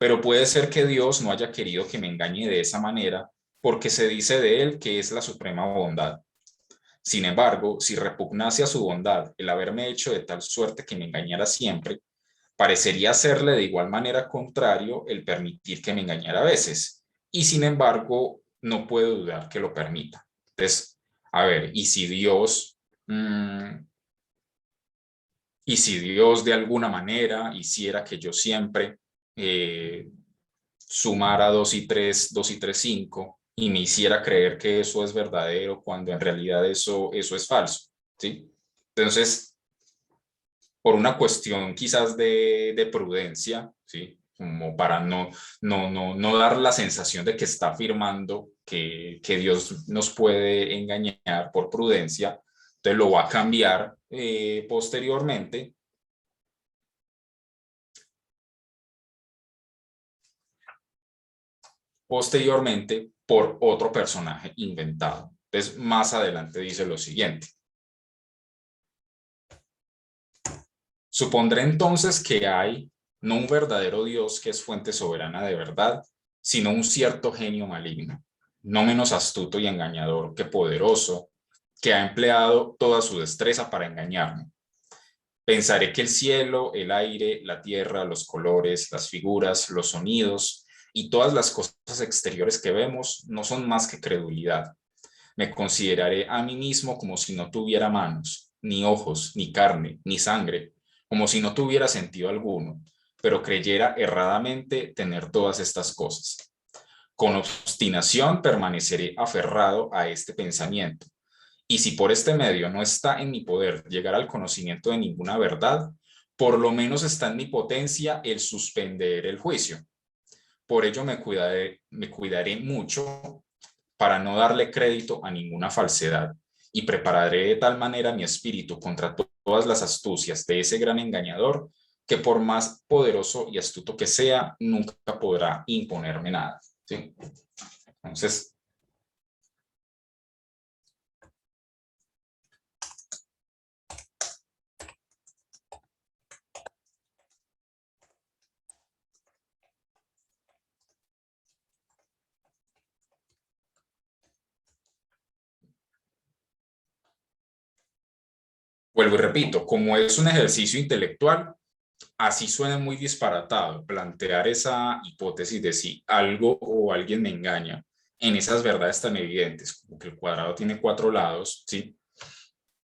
Pero puede ser que Dios no haya querido que me engañe de esa manera, porque se dice de él que es la suprema bondad. Sin embargo, si repugnase a su bondad el haberme hecho de tal suerte que me engañara siempre, parecería serle de igual manera contrario el permitir que me engañara a veces. Y sin embargo, no puedo dudar que lo permita. Entonces, a ver, y si Dios de alguna manera hiciera que yo siempre sumara 2 y 3, 2 y 3, 5, y me hiciera creer que eso es verdadero cuando en realidad eso es falso, ¿sí? Entonces, por una cuestión quizás de prudencia, ¿sí? Como para no dar la sensación de que está afirmando que Dios nos puede engañar por prudencia, entonces lo va a cambiar posteriormente por otro personaje inventado. Entonces, más adelante dice lo siguiente. Supondré entonces que hay no un verdadero Dios que es fuente soberana de verdad, sino un cierto genio maligno, no menos astuto y engañador que poderoso, que ha empleado toda su destreza para engañarme. Pensaré que el cielo, el aire, la tierra, los colores, las figuras, los sonidos y todas las cosas exteriores que vemos no son más que credulidad. Me consideraré a mí mismo como si no tuviera manos, ni ojos, ni carne, ni sangre, como si no tuviera sentido alguno, pero creyera erradamente tener todas estas cosas. Con obstinación permaneceré aferrado a este pensamiento, y si por este medio no está en mi poder llegar al conocimiento de ninguna verdad, por lo menos está en mi potencia el suspender el juicio. Por ello me cuidaré mucho para no darle crédito a ninguna falsedad, y prepararé de tal manera mi espíritu contra todas las astucias de ese gran engañador, que por más poderoso y astuto que sea, nunca podrá imponerme nada. ¿Sí? Entonces, vuelvo y repito, como es un ejercicio intelectual, así suena muy disparatado, plantear esa hipótesis de si algo o alguien me engaña en esas verdades tan evidentes, como que el cuadrado tiene 4 lados, ¿sí?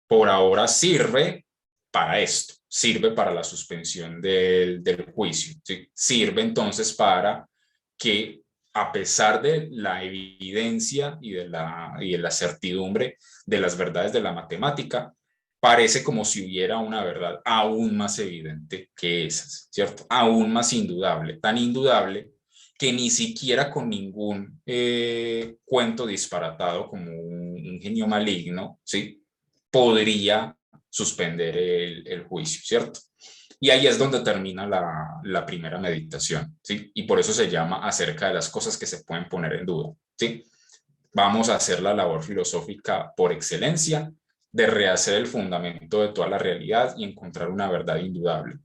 Por ahora sirve para esto, sirve para la suspensión del juicio, ¿sí? Sirve entonces para que, a pesar de la evidencia y de la certidumbre de las verdades de la matemática, parece como si hubiera una verdad aún más evidente que esas, ¿cierto? Aún más indudable, tan indudable que ni siquiera con ningún cuento disparatado como un genio maligno, ¿sí? Podría suspender el juicio, ¿cierto? Y ahí es donde termina la primera meditación, ¿sí? Y por eso se llama acerca de las cosas que se pueden poner en duda, ¿sí? Vamos a hacer la labor filosófica por excelencia de rehacer el fundamento de toda la realidad y encontrar una verdad indudable.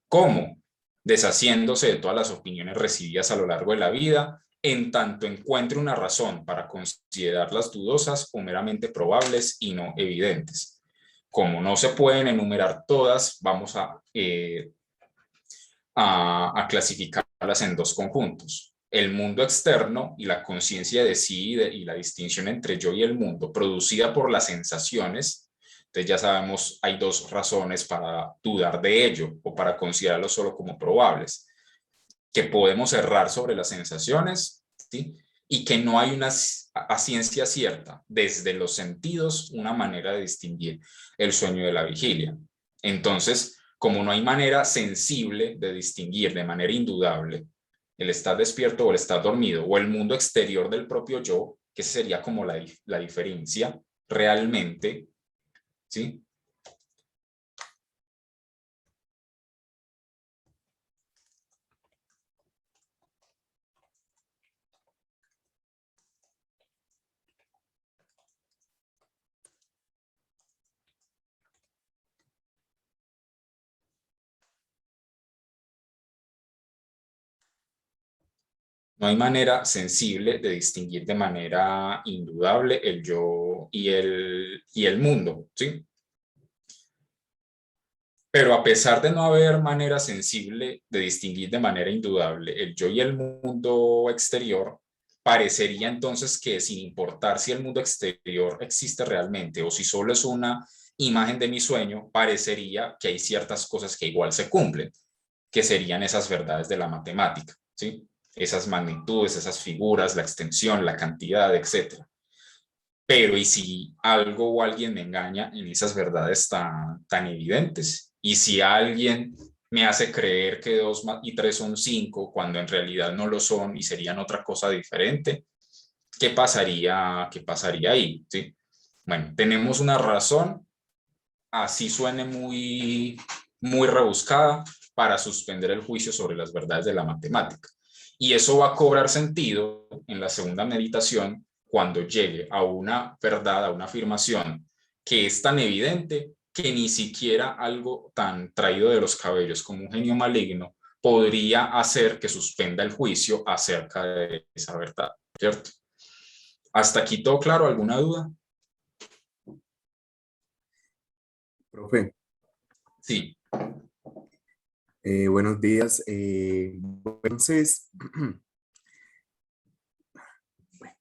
¿Cómo? Deshaciéndose de todas las opiniones recibidas a lo largo de la vida, en tanto encuentre una razón para considerarlas dudosas o meramente probables y no evidentes. Como no se pueden enumerar todas, vamos a clasificarlas en 2 conjuntos. El mundo externo y la conciencia de sí y la distinción entre yo y el mundo producida por las sensaciones. Entonces ya sabemos, hay 2 razones para dudar de ello o para considerarlo solo como probables. Que podemos errar sobre las sensaciones, ¿sí? Y que no hay una a ciencia cierta, desde los sentidos, una manera de distinguir el sueño de la vigilia. Entonces, como no hay manera sensible de distinguir de manera indudable el estar despierto o el estar dormido, o el mundo exterior del propio yo, que sería como la diferencia realmente, ¿sí? No hay manera sensible de distinguir de manera indudable el yo y el mundo, ¿sí? Pero a pesar de no haber manera sensible de distinguir de manera indudable el yo y el mundo exterior, parecería entonces que sin importar si el mundo exterior existe realmente o si solo es una imagen de mi sueño, parecería que hay ciertas cosas que igual se cumplen, que serían esas verdades de la matemática, ¿sí? Esas magnitudes, esas figuras, la extensión, la cantidad, etcétera. Pero ¿y si algo o alguien me engaña en esas verdades tan evidentes? ¿Y si alguien me hace creer que 2 y 3 son 5 cuando en realidad no lo son y serían otra cosa diferente? ¿Qué pasaría ahí? ¿Sí? Bueno, tenemos una razón, así suene muy rebuscada, para suspender el juicio sobre las verdades de la matemática. Y eso va a cobrar sentido en la segunda meditación cuando llegue a una verdad, a una afirmación que es tan evidente que ni siquiera algo tan traído de los cabellos como un genio maligno podría hacer que suspenda el juicio acerca de esa verdad, ¿cierto? ¿Hasta aquí todo claro? ¿Alguna duda? Profe, Sí. buenos días. Entonces,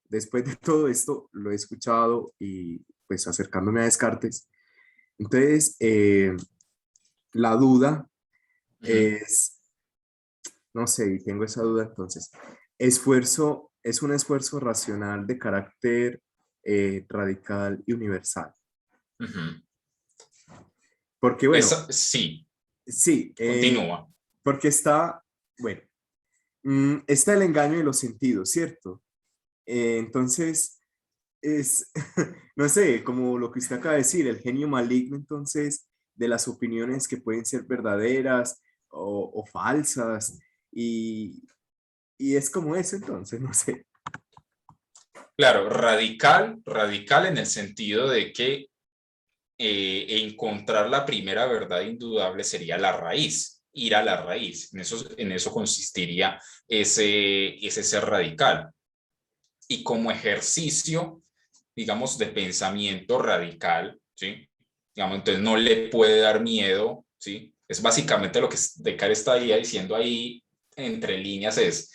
después de todo esto, lo he escuchado y pues acercándome a Descartes. Entonces, la duda es, no sé, y tengo esa duda entonces, esfuerzo, es un esfuerzo racional de carácter radical y universal. Porque bueno, Sí, sí, continúa. porque está, bueno, está el engaño de los sentidos, ¿cierto? Entonces, es, no sé, como lo que usted acaba de decir, el genio maligno, entonces, de las opiniones que pueden ser verdaderas o falsas, y es como eso, entonces, no sé. Claro, radical en el sentido de que encontrar la primera verdad indudable sería la raíz, ir a la raíz. En eso consistiría ese ser radical. Y como ejercicio, digamos, de pensamiento radical, ¿sí? Digamos, entonces no le puede dar miedo, ¿sí? Es básicamente lo que Descartes estaría diciendo ahí entre líneas es,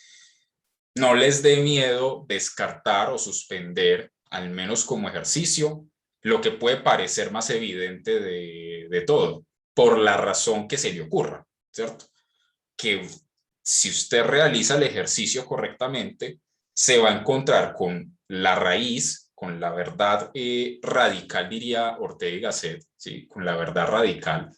no les dé miedo descartar o suspender, al menos como ejercicio, lo que puede parecer más evidente de todo, por la razón que se le ocurra, ¿cierto? Que si usted realiza el ejercicio correctamente, se va a encontrar con la raíz, con la verdad radical, diría Ortega y Gasset, ¿sí? Con la verdad radical,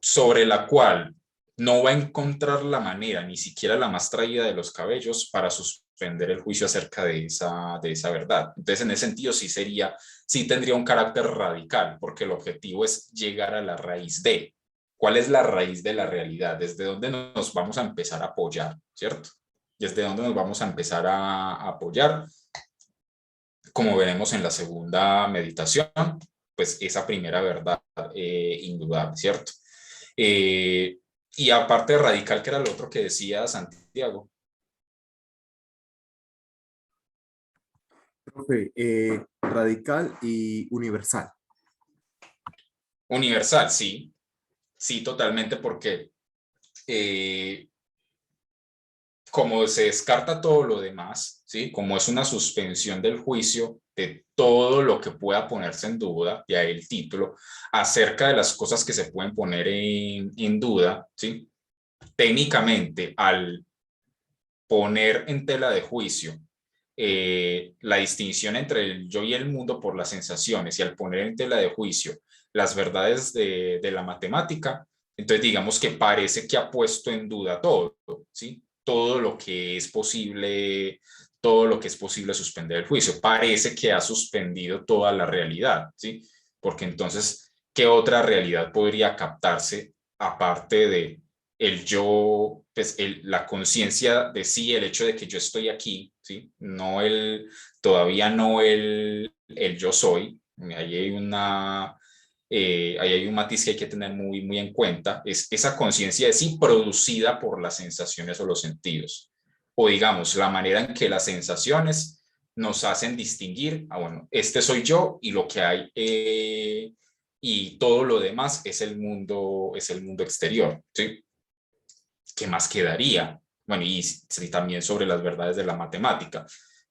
sobre la cual no va a encontrar la manera, ni siquiera la más traída de los cabellos, para suspender el juicio acerca de esa verdad. Entonces, en ese sentido, sí tendría un carácter radical, porque el objetivo es llegar a la raíz de. ¿Cuál es la raíz de la realidad? ¿Desde dónde nos vamos a empezar a apoyar? ¿Cierto? ¿Desde dónde nos vamos a empezar a apoyar? Como veremos en la segunda meditación, pues esa primera verdad indudable, ¿cierto? Y aparte de radical, que era lo otro que decía Santiago. Profe, radical y universal. Universal, sí. Sí, totalmente, porque como se descarta todo lo demás, ¿sí? Como es una suspensión del juicio de todo lo que pueda ponerse en duda, y ahí el título, acerca de las cosas que se pueden poner en duda, ¿sí? Técnicamente, al poner en tela de juicio la distinción entre el yo y el mundo por las sensaciones, y al poner en tela de juicio las verdades de la matemática, entonces digamos que parece que ha puesto en duda todo, ¿sí? Todo lo que es posible, suspender el juicio. Parece que ha suspendido toda la realidad, ¿sí? Porque entonces, ¿qué otra realidad podría captarse aparte de el yo, pues la conciencia de sí, el hecho de que yo estoy aquí, ¿sí? No todavía no el yo soy. Ahí hay un matiz que hay que tener muy, muy en cuenta, es esa conciencia de sí producida por las sensaciones o los sentidos, o digamos, la manera en que las sensaciones nos hacen distinguir, bueno, este soy yo y lo que hay y todo lo demás es el mundo exterior, ¿sí? ¿Qué más quedaría? Bueno, y también sobre las verdades de la matemática,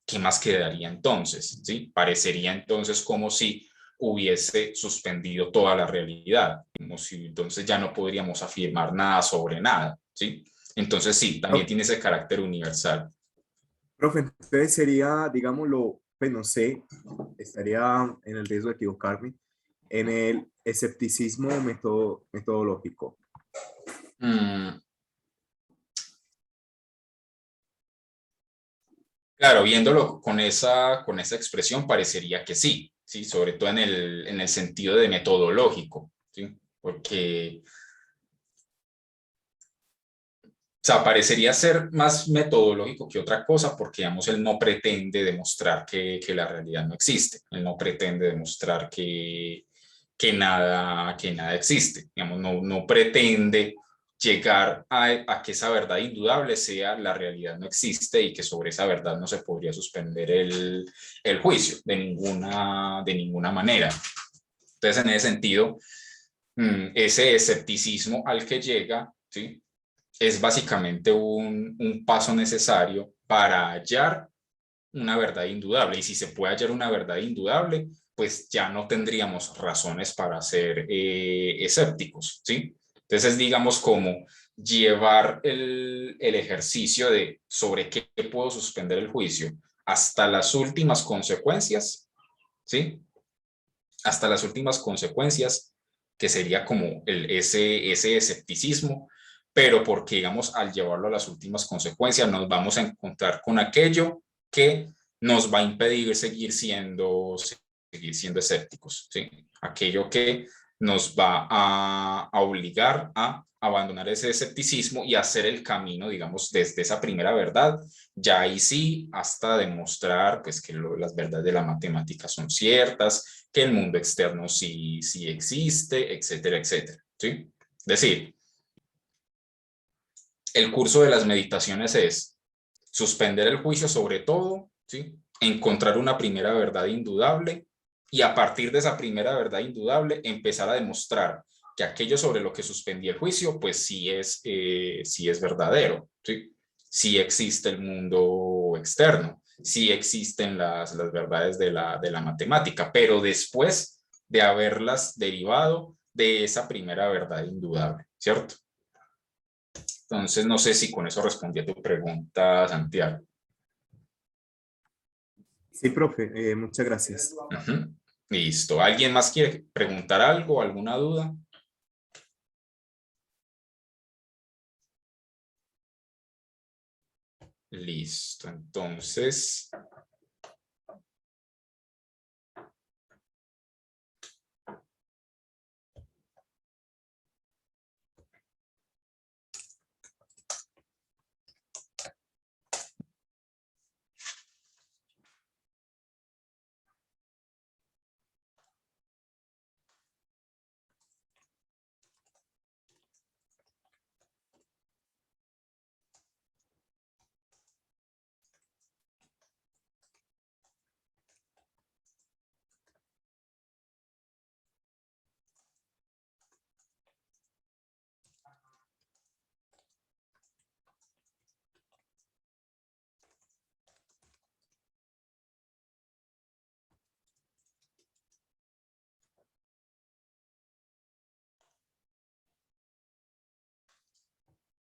¿qué más quedaría entonces? ¿Sí? Parecería entonces como si hubiese suspendido toda la realidad, como si entonces ya no podríamos afirmar nada sobre nada, ¿sí? Entonces sí, también tiene ese carácter universal. Profe, entonces sería, digámoslo, pues no sé, estaría en el riesgo de equivocarme, en el escepticismo metodológico. Claro, viéndolo con esa expresión parecería que sí, ¿sí? Sobre todo en el sentido de metodológico, ¿sí? Porque, o sea, parecería ser más metodológico que otra cosa, porque, digamos, él no pretende demostrar que la realidad no existe, él no pretende demostrar que nada existe, digamos, no pretende llegar a que esa verdad indudable sea la realidad no existe y que sobre esa verdad no se podría suspender el juicio de ninguna manera. Entonces, en ese sentido, ese escepticismo al que llega, ¿sí? Es básicamente un paso necesario para hallar una verdad indudable. Y si se puede hallar una verdad indudable, pues ya no tendríamos razones para ser escépticos, ¿sí? Entonces, digamos, como llevar el ejercicio de sobre qué puedo suspender el juicio hasta las últimas consecuencias, ¿sí? Hasta las últimas consecuencias, que sería como ese escepticismo, pero porque, digamos, al llevarlo a las últimas consecuencias, nos vamos a encontrar con aquello que nos va a impedir seguir siendo escépticos, ¿sí? Aquello que nos va a obligar a abandonar ese escepticismo y hacer el camino, digamos, desde esa primera verdad, ya ahí sí, hasta demostrar pues, que las verdades de la matemática son ciertas, que el mundo externo sí existe, etcétera, etcétera, ¿sí? Es decir, el curso de las meditaciones es suspender el juicio sobre todo, ¿sí? Encontrar una primera verdad indudable y a partir de esa primera verdad indudable empezar a demostrar que aquello sobre lo que suspendí el juicio, pues sí es verdadero, ¿sí? Sí existe el mundo externo, sí existen las verdades de la matemática, pero después de haberlas derivado de esa primera verdad indudable, ¿cierto? Entonces, no sé si con eso respondí a tu pregunta, Santiago. Sí, profe, muchas gracias. Ujú. Listo. ¿Alguien más quiere preguntar algo, alguna duda? Listo. Entonces,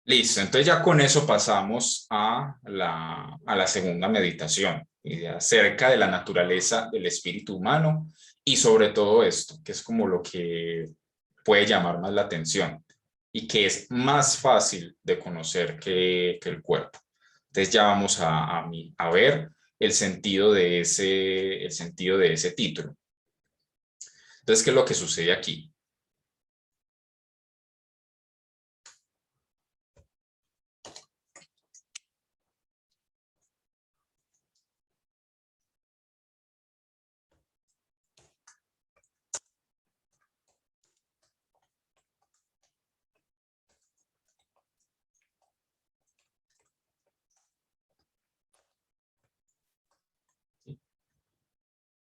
listo. Entonces ya con eso pasamos a la segunda meditación, y acerca de la naturaleza del espíritu humano y sobre todo esto, que es como lo que puede llamar más la atención y que es más fácil de conocer que el cuerpo. Entonces ya vamos a ver el sentido de ese título. Entonces, ¿qué es lo que sucede aquí?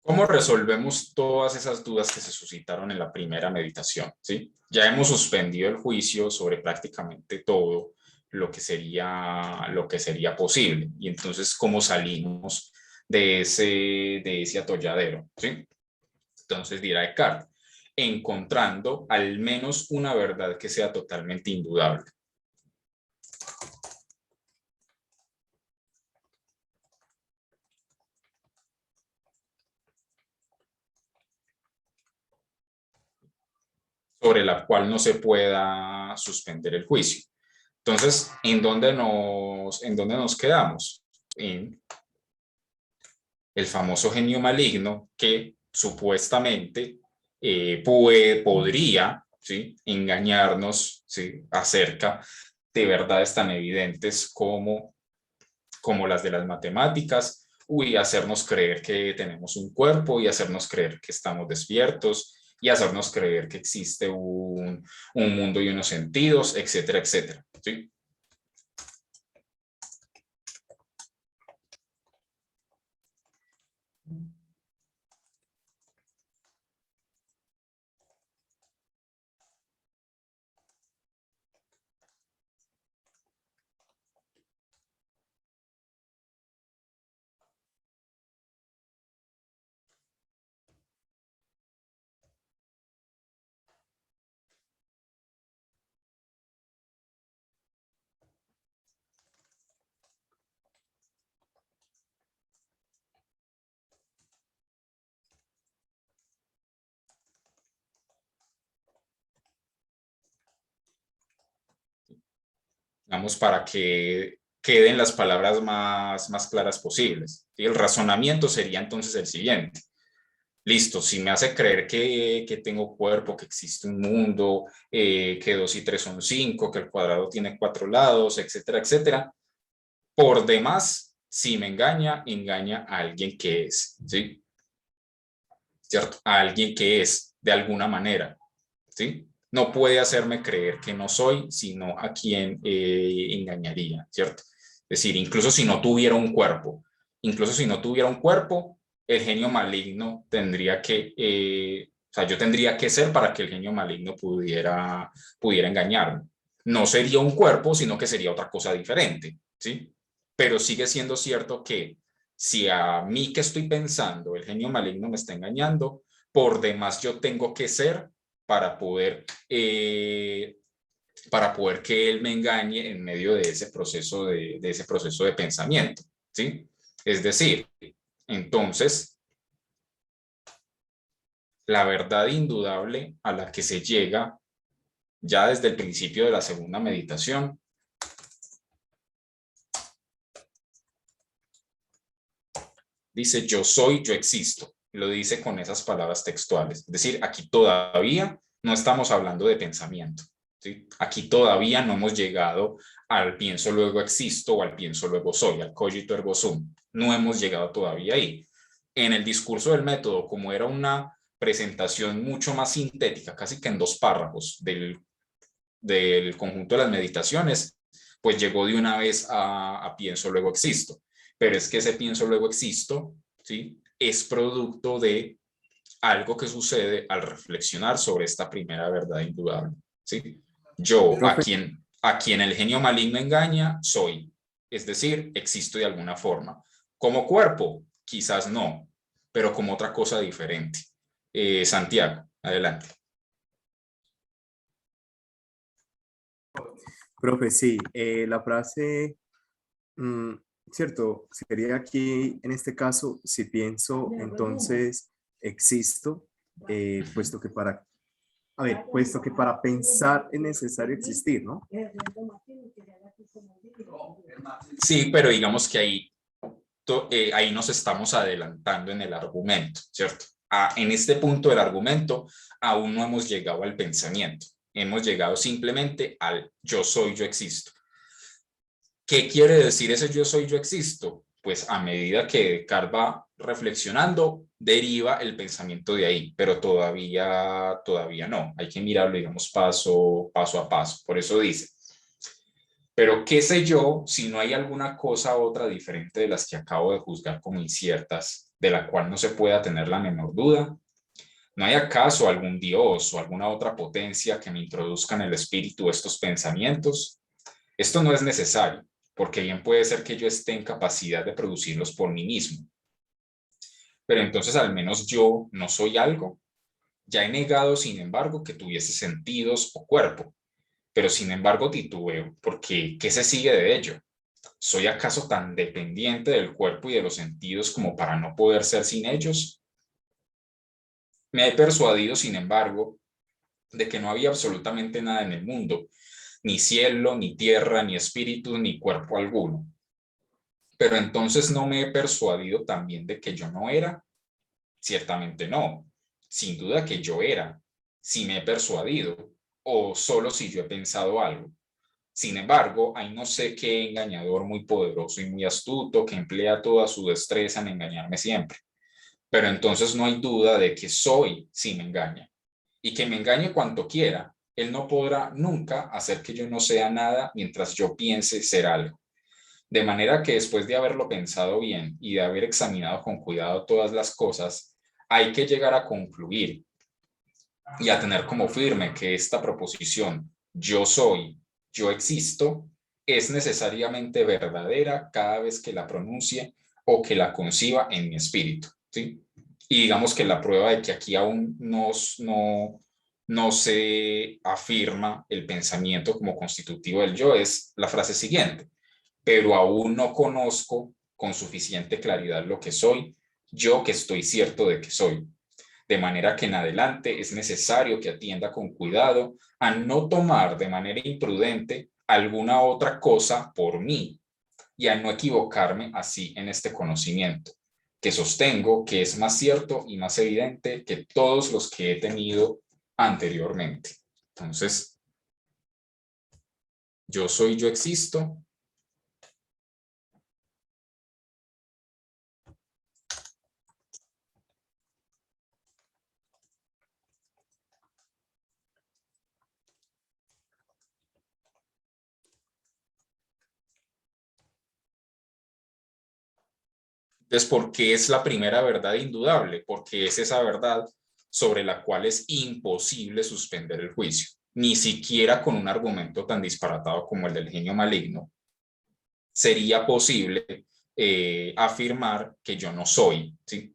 ¿Cómo resolvemos todas esas dudas que se suscitaron en la primera meditación? ¿Sí? Ya hemos suspendido el juicio sobre prácticamente todo lo que sería posible. Y entonces, ¿cómo salimos de ese atolladero? ¿Sí? Entonces dirá Descartes, encontrando al menos una verdad que sea totalmente indudable. Sobre la cual no se pueda suspender el juicio. Entonces, ¿en dónde nos quedamos? En el famoso genio maligno que supuestamente podría, ¿sí?, engañarnos, ¿sí?, acerca de verdades tan evidentes como las de las matemáticas, y hacernos creer que tenemos un cuerpo y hacernos creer que estamos despiertos y hacernos creer que existe un mundo y unos sentidos, etcétera, etcétera, ¿sí? Vamos, para que queden las palabras más claras posibles. ¿Sí? El razonamiento sería entonces el siguiente. Listo, si me hace creer que tengo cuerpo, que existe un mundo, que 2 y 3 son 5, que el cuadrado tiene 4 lados, etcétera, etcétera. Por demás, si me engaña, engaña a alguien que es, ¿sí? ¿Cierto? A alguien que es, de alguna manera, ¿sí? No puede hacerme creer que no soy, sino a quien engañaría, ¿cierto? Es decir, incluso si no tuviera un cuerpo, el genio maligno tendría que O sea, yo tendría que ser para que el genio maligno pudiera engañarme. No sería un cuerpo, sino que sería otra cosa diferente, ¿sí? Pero sigue siendo cierto que si a mí que estoy pensando el genio maligno me está engañando, por demás yo tengo que ser para poder, que él me engañe en medio de ese proceso de pensamiento, ¿sí? Es decir, entonces, la verdad indudable a la que se llega ya desde el principio de la segunda meditación dice yo soy, yo existo. Lo dice con esas palabras textuales. Es decir, aquí todavía no estamos hablando de pensamiento, ¿sí? Aquí todavía no hemos llegado al pienso luego existo o al pienso luego soy, al cogito ergo sum. No hemos llegado todavía ahí. En el discurso del método, como era una presentación mucho más sintética, casi que en 2 párrafos del conjunto de las meditaciones, pues llegó de una vez a pienso luego existo. Pero es que ese pienso luego existo, ¿sí? Es producto de algo que sucede al reflexionar sobre esta primera verdad indudable, ¿sí? Yo, Profe, a quien el genio maligno engaña, soy. Es decir, existo de alguna forma. Como cuerpo, quizás no, pero como otra cosa diferente. Santiago, adelante. profe, sí, la frase, mm, cierto, sería aquí, en este caso, si pienso, entonces existo, puesto que para, a ver, puesto que para pensar es necesario existir, ¿no? Sí, pero digamos que ahí nos estamos adelantando en el argumento, ¿cierto? En este punto del argumento aún no hemos llegado al pensamiento, hemos llegado simplemente al yo soy, yo existo. ¿Qué quiere decir ese yo soy, yo existo? Pues a medida que Descartes va reflexionando, deriva el pensamiento de ahí, pero todavía no. Hay que mirarlo, digamos, paso a paso. Por eso dice, pero qué sé yo si no hay alguna cosa u otra diferente de las que acabo de juzgar como inciertas, de la cual no se pueda tener la menor duda. ¿No hay acaso algún dios o alguna otra potencia que me introduzca en el espíritu estos pensamientos? Esto no es necesario, porque bien puede ser que yo esté en capacidad de producirlos por mí mismo. Pero entonces al menos yo no soy algo. Ya he negado, sin embargo, que tuviese sentidos o cuerpo, pero sin embargo titubeo, porque ¿qué se sigue de ello? ¿Soy acaso tan dependiente del cuerpo y de los sentidos como para no poder ser sin ellos? Me he persuadido, sin embargo, de que no había absolutamente nada en el mundo, ni cielo, ni tierra, ni espíritu, ni cuerpo alguno. Pero entonces no me he persuadido también de que yo no era. Ciertamente no. Sin duda que yo era. Si me he persuadido, o solo si yo he pensado algo. Sin embargo, hay no sé qué engañador muy poderoso y muy astuto que emplea toda su destreza en engañarme siempre. Pero entonces no hay duda de que soy si me engaña. Y que me engañe cuanto quiera, él no podrá nunca hacer que yo no sea nada mientras yo piense ser algo. De manera que después de haberlo pensado bien y de haber examinado con cuidado todas las cosas, hay que llegar a concluir y a tener como firme que esta proposición, yo soy, yo existo, es necesariamente verdadera cada vez que la pronuncie o que la conciba en mi espíritu, ¿sí? Y digamos que la prueba de que aquí aún no se afirma el pensamiento como constitutivo del yo es la frase siguiente, pero aún no conozco con suficiente claridad lo que soy, yo que estoy cierto de que soy. De manera que en adelante es necesario que atienda con cuidado a no tomar de manera imprudente alguna otra cosa por mí y a no equivocarme así en este conocimiento, que sostengo que es más cierto y más evidente que todos los que he tenido anteriormente. Entonces, yo soy, yo existo. Entonces, ¿por qué es la primera verdad indudable? Porque es esa verdad sobre la cual es imposible suspender el juicio, ni siquiera con un argumento tan disparatado como el del genio maligno, sería posible afirmar que yo no soy, ¿sí?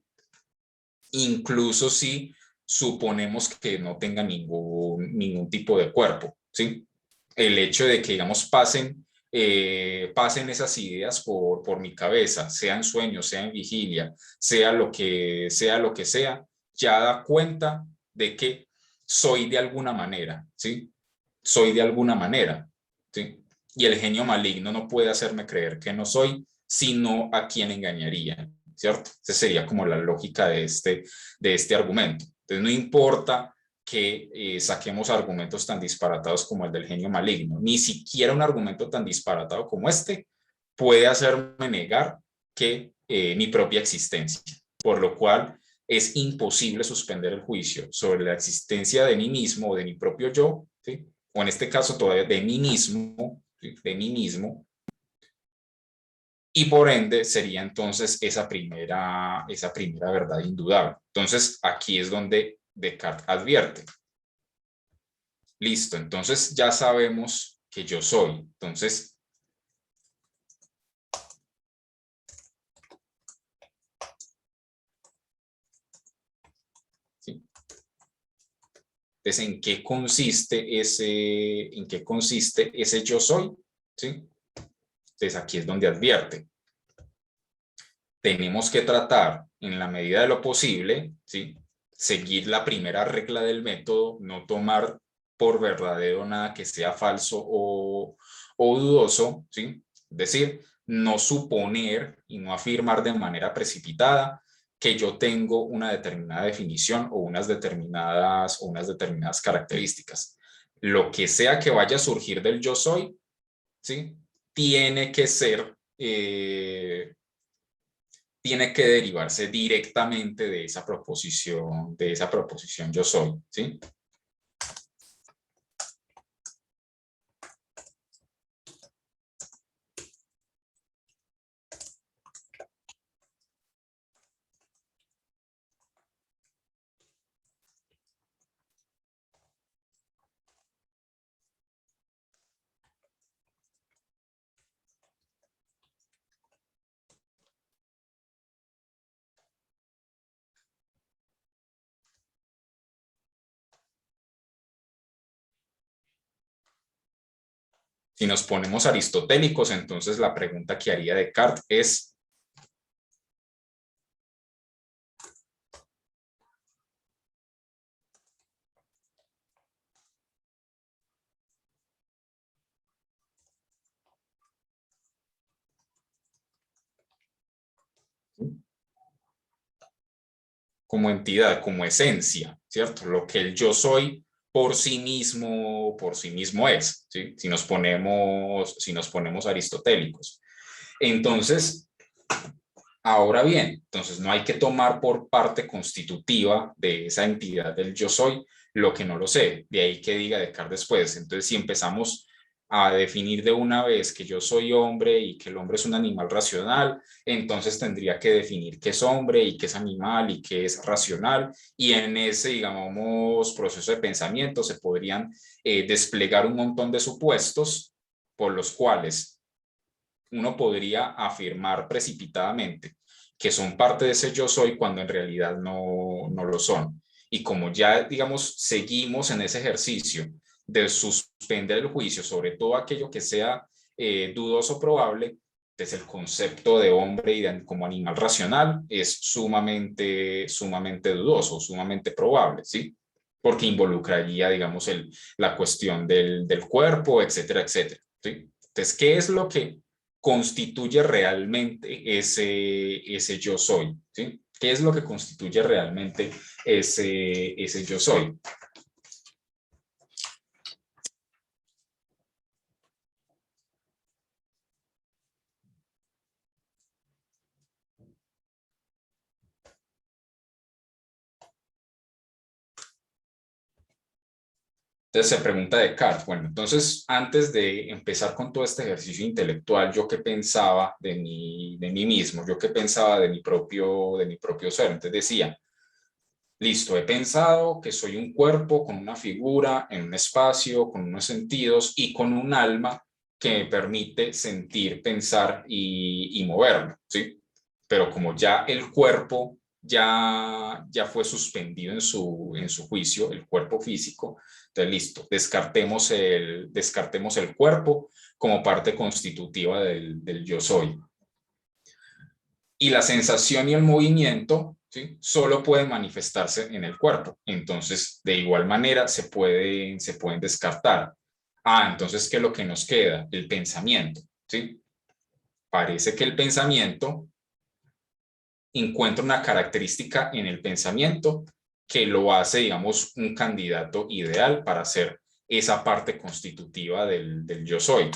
Incluso si suponemos que no tenga ningún tipo de cuerpo, ¿sí? El hecho de que, digamos, pasen esas ideas por mi cabeza, sea en sueños, sea en vigilia, sea lo que sea, ya da cuenta de que soy de alguna manera, ¿sí? Soy de alguna manera, ¿sí? Y el genio maligno no puede hacerme creer que no soy, sino a quien engañaría, ¿cierto? Esa sería como la lógica de este argumento. Entonces, no importa que saquemos argumentos tan disparatados como el del genio maligno, ni siquiera un argumento tan disparatado como este puede hacerme negar que mi propia existencia, por lo cual es imposible suspender el juicio sobre la existencia de mí mismo o de mi propio yo, ¿sí? O en este caso todavía de mí mismo, ¿sí? De mí mismo, y por ende sería entonces esa primera verdad indudable. Entonces aquí es donde Descartes advierte. Listo, entonces ya sabemos que yo soy. Entonces, ¿sí? Entonces, ¿en qué consiste ese yo soy? ¿Sí? Entonces aquí es donde advierte. Tenemos que tratar, en la medida de lo posible, ¿sí? Seguir la primera regla del método, no tomar por verdadero nada que sea falso o dudoso, ¿sí? Es decir, no suponer y no afirmar de manera precipitada que yo tengo una determinada definición o unas determinadas características. Lo que sea que vaya a surgir del yo soy, ¿sí? Tiene que derivarse directamente de esa proposición yo soy, ¿sí? Si nos ponemos aristotélicos, entonces la pregunta que haría Descartes es: como entidad, como esencia, ¿cierto? Lo que el yo soy por sí mismo es, ¿sí? Si nos ponemos aristotélicos. Entonces, ahora bien, entonces no hay que tomar por parte constitutiva de esa entidad del yo soy lo que no lo sé, de ahí que diga Descartes después. Entonces, si empezamos a definir de una vez que yo soy hombre y que el hombre es un animal racional, entonces tendría que definir qué es hombre y qué es animal y qué es racional, y en ese, digamos, proceso de pensamiento se podrían desplegar un montón de supuestos por los cuales uno podría afirmar precipitadamente que son parte de ese yo soy cuando en realidad no lo son. Y como ya, digamos, seguimos en ese ejercicio de suspender el juicio sobre todo aquello que sea dudoso probable, desde el concepto de hombre y como animal racional es sumamente dudoso, sumamente probable, ¿sí? Porque involucraría, digamos, la cuestión del cuerpo, etcétera, etcétera, ¿sí? Entonces, ¿qué es lo que constituye realmente ese yo soy? ¿Sí? ¿Qué es lo que constituye realmente ese yo soy? Entonces se pregunta Descartes, bueno, entonces antes de empezar con todo este ejercicio intelectual, ¿yo qué pensaba de mí mismo? ¿Yo qué pensaba de mi propio ser? Entonces decía, Listo, he pensado que soy un cuerpo con una figura en un espacio, con unos sentidos y con un alma que me permite sentir, pensar y moverme, ¿sí? Pero como ya el cuerpo ya fue suspendido en su juicio, el cuerpo físico, entonces listo, descartemos el cuerpo como parte constitutiva del yo soy. Y la sensación y el movimiento, ¿sí?, solo pueden manifestarse en el cuerpo. Entonces, de igual manera, se pueden descartar. Entonces, ¿qué es lo que nos queda? El pensamiento, ¿sí? Parece que el pensamiento encuentra una característica en el pensamiento que lo hace, digamos, un candidato ideal para ser esa parte constitutiva del yo soy.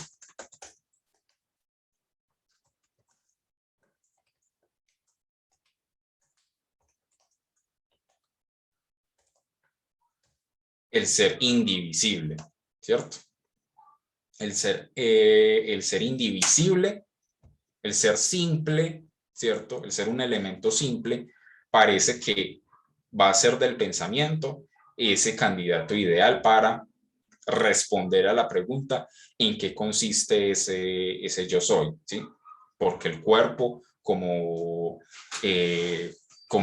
El ser indivisible, ¿cierto? El ser indivisible, el ser simple, ¿cierto? El ser un elemento simple, parece que va a ser del pensamiento ese candidato ideal para responder a la pregunta en qué consiste ese yo soy, ¿sí? Porque el cuerpo como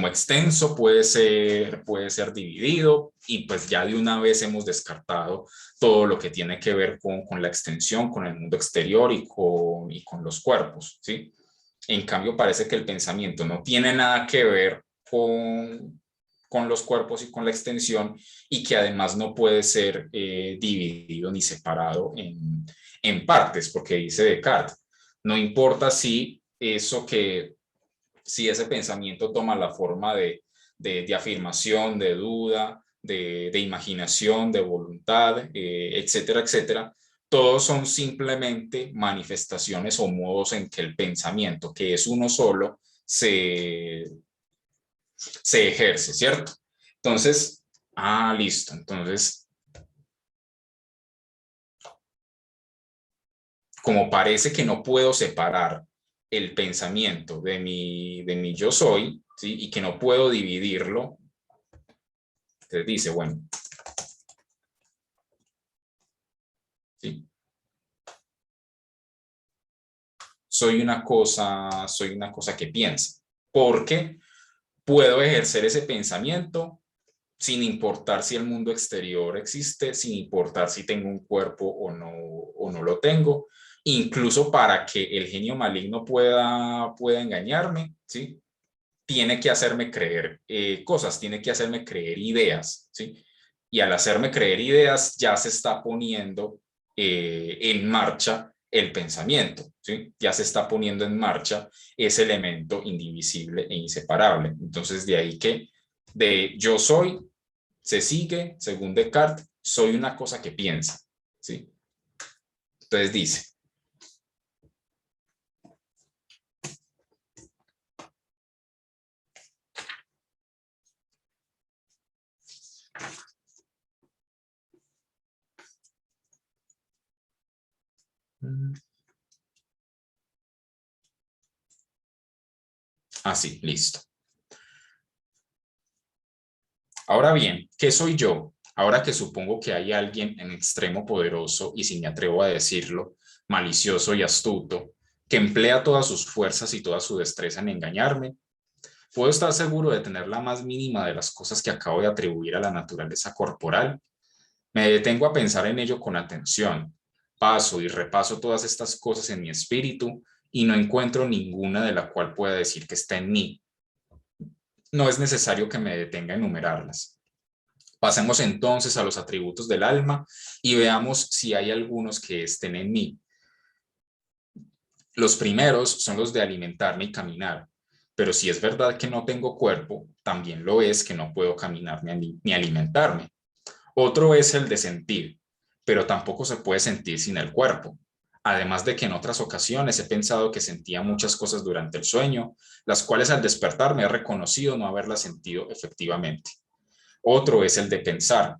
extenso puede ser dividido y pues ya de una vez hemos descartado todo lo que tiene que ver con la extensión, con el mundo exterior y con los cuerpos, ¿sí? En cambio, parece que el pensamiento no tiene nada que ver con los cuerpos y con la extensión y que además no puede ser dividido ni separado en partes, porque dice Descartes, no importa si ese pensamiento toma la forma de afirmación, de duda, de imaginación, de voluntad, etcétera, etcétera, todos son simplemente manifestaciones o modos en que el pensamiento, que es uno solo, se ejerce, ¿cierto? Entonces, listo. Entonces, como parece que no puedo separar el pensamiento de mi yo soy, ¿sí?, y que no puedo dividirlo, entonces dice, bueno, ¿sí?, soy una cosa que piensa, porque puedo ejercer ese pensamiento sin importar si el mundo exterior existe, sin importar si tengo un cuerpo o no lo tengo, incluso para que el genio maligno pueda engañarme, ¿sí?, tiene que hacerme creer cosas, tiene que hacerme creer ideas, ¿sí? Y al hacerme creer ideas ya se está poniendo en marcha el pensamiento, ¿sí? Ya se está poniendo en marcha ese elemento indivisible e inseparable. Entonces, de ahí que de yo soy se sigue, según Descartes, soy una cosa que piensa, ¿sí? Entonces dice, así, listo. Ahora bien, ¿qué soy yo? Ahora que supongo que hay alguien en extremo poderoso, y si me atrevo a decirlo, malicioso y astuto, que emplea todas sus fuerzas y toda su destreza en engañarme, ¿puedo estar seguro de tener la más mínima de las cosas que acabo de atribuir a la naturaleza corporal? Me detengo a pensar en ello con atención, paso y repaso todas estas cosas en mi espíritu y no encuentro ninguna de la cual pueda decir que está en mí. No es necesario que me detenga a enumerarlas. Pasemos entonces a los atributos del alma y veamos si hay algunos que estén en mí. Los primeros son los de alimentarme y caminar, pero si es verdad que no tengo cuerpo, también lo es que no puedo caminar ni alimentarme. Otro es el de sentir, pero tampoco se puede sentir sin el cuerpo. Además de que en otras ocasiones he pensado que sentía muchas cosas durante el sueño, las cuales al despertar me he reconocido no haberlas sentido efectivamente. Otro es el de pensar.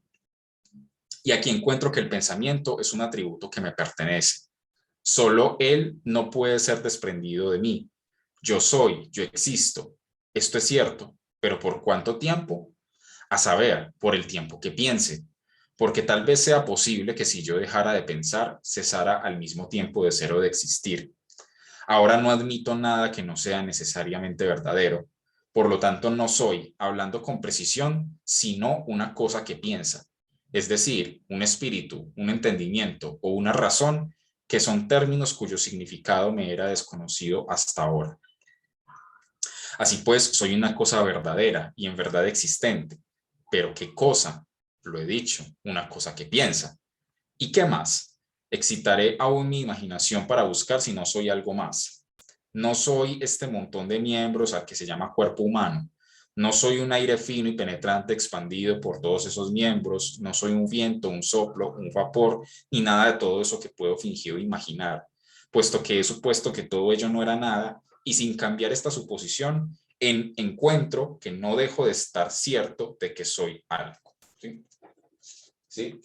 Y aquí encuentro que el pensamiento es un atributo que me pertenece. Solo él no puede ser desprendido de mí. Yo soy, yo existo. Esto es cierto, pero ¿por cuánto tiempo? a saber, por el tiempo que piense, porque tal vez sea posible que si yo dejara de pensar, cesara al mismo tiempo de ser o de existir. Ahora no admito nada que no sea necesariamente verdadero, por lo tanto no soy, hablando con precisión, sino una cosa que piensa, es decir, un espíritu, un entendimiento o una razón, que son términos cuyo significado me era desconocido hasta ahora. Así pues, soy una cosa verdadera y en verdad existente. ¿Pero qué cosa? Lo he dicho, una cosa que piensa. ¿Y qué más? Excitaré aún mi imaginación para buscar si no soy algo más. No soy este montón de miembros al que se llama cuerpo humano. No soy un aire fino y penetrante expandido por todos esos miembros. No soy un viento, un soplo, un vapor, ni nada de todo eso que puedo fingir o imaginar, puesto que he supuesto que todo ello no era nada, y sin cambiar esta suposición, encuentro que no dejo de estar cierto de que soy algo. ¿Sí? ¿Sí?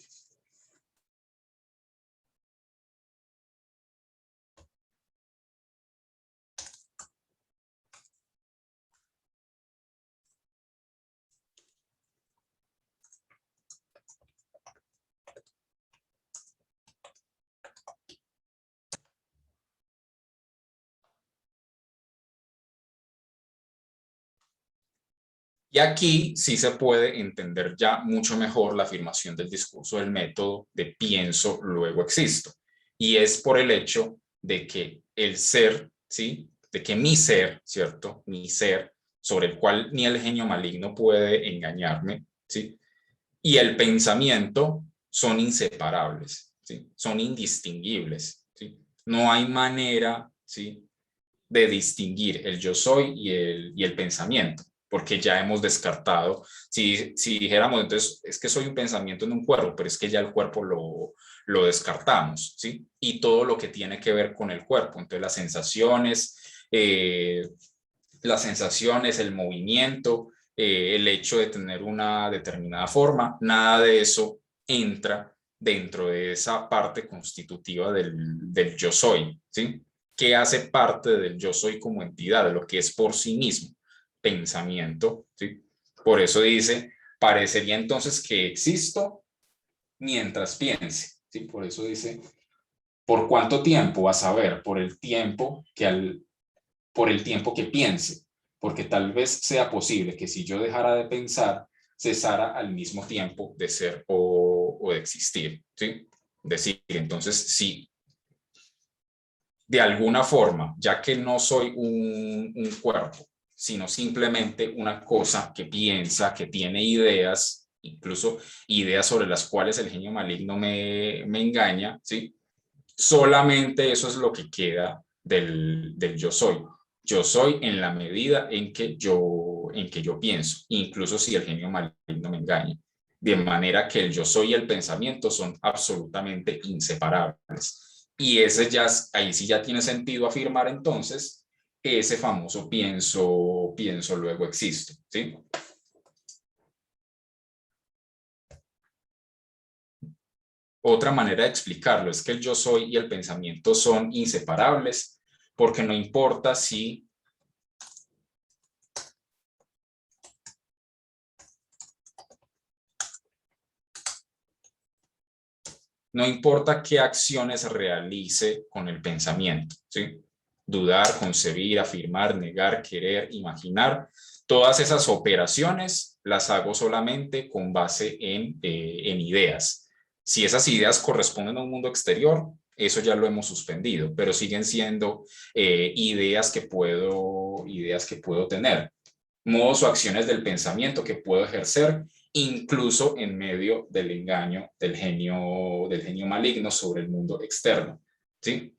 Y aquí sí se puede entender ya mucho mejor la afirmación del discurso del método de pienso, luego existo. Y es por el hecho de que el ser, ¿sí? De que mi ser, ¿cierto? Mi ser, sobre el cual ni el genio maligno puede engañarme, ¿sí? Y el pensamiento son inseparables, ¿sí? Son indistinguibles, ¿sí? No hay manera, ¿sí?, de distinguir el yo soy y el pensamiento, porque ya hemos descartado, si dijéramos, entonces es que soy un pensamiento en un cuerpo, pero es que ya el cuerpo lo descartamos, ¿sí? Y todo lo que tiene que ver con el cuerpo, entonces las sensaciones, el movimiento, el hecho de tener una determinada forma, nada de eso entra dentro de esa parte constitutiva del yo soy, ¿sí? Que hace parte del yo soy como entidad, de lo que es por sí mismo, pensamiento, ¿sí? Por eso dice, parecería entonces que existo mientras piense, ¿sí? Por eso dice, ¿por cuánto tiempo? A saber, por el tiempo que piense, porque tal vez sea posible que si yo dejara de pensar, cesara al mismo tiempo de ser o de existir, ¿sí? Decir, entonces, si de alguna forma, ya que no soy un cuerpo, sino simplemente una cosa que piensa, que tiene ideas, incluso ideas sobre las cuales el genio maligno me engaña, ¿sí? Solamente eso es lo que queda del yo soy. Yo soy en la medida en que yo pienso, incluso si el genio maligno me engaña. De manera que el yo soy y el pensamiento son absolutamente inseparables. Y ese ya, ahí sí ya tiene sentido afirmar entonces ese famoso pienso, luego existo, ¿sí? Otra manera de explicarlo es que el yo soy y el pensamiento son inseparables, porque no importa si no importa qué acciones realice con el pensamiento, ¿sí? Dudar, concebir, afirmar, negar, querer, imaginar, todas esas operaciones las hago solamente con base en ideas. Si esas ideas corresponden a un mundo exterior, eso ya lo hemos suspendido, pero siguen siendo ideas que puedo tener, modos o acciones del pensamiento que puedo ejercer, incluso en medio del engaño del genio maligno sobre el mundo externo, ¿sí?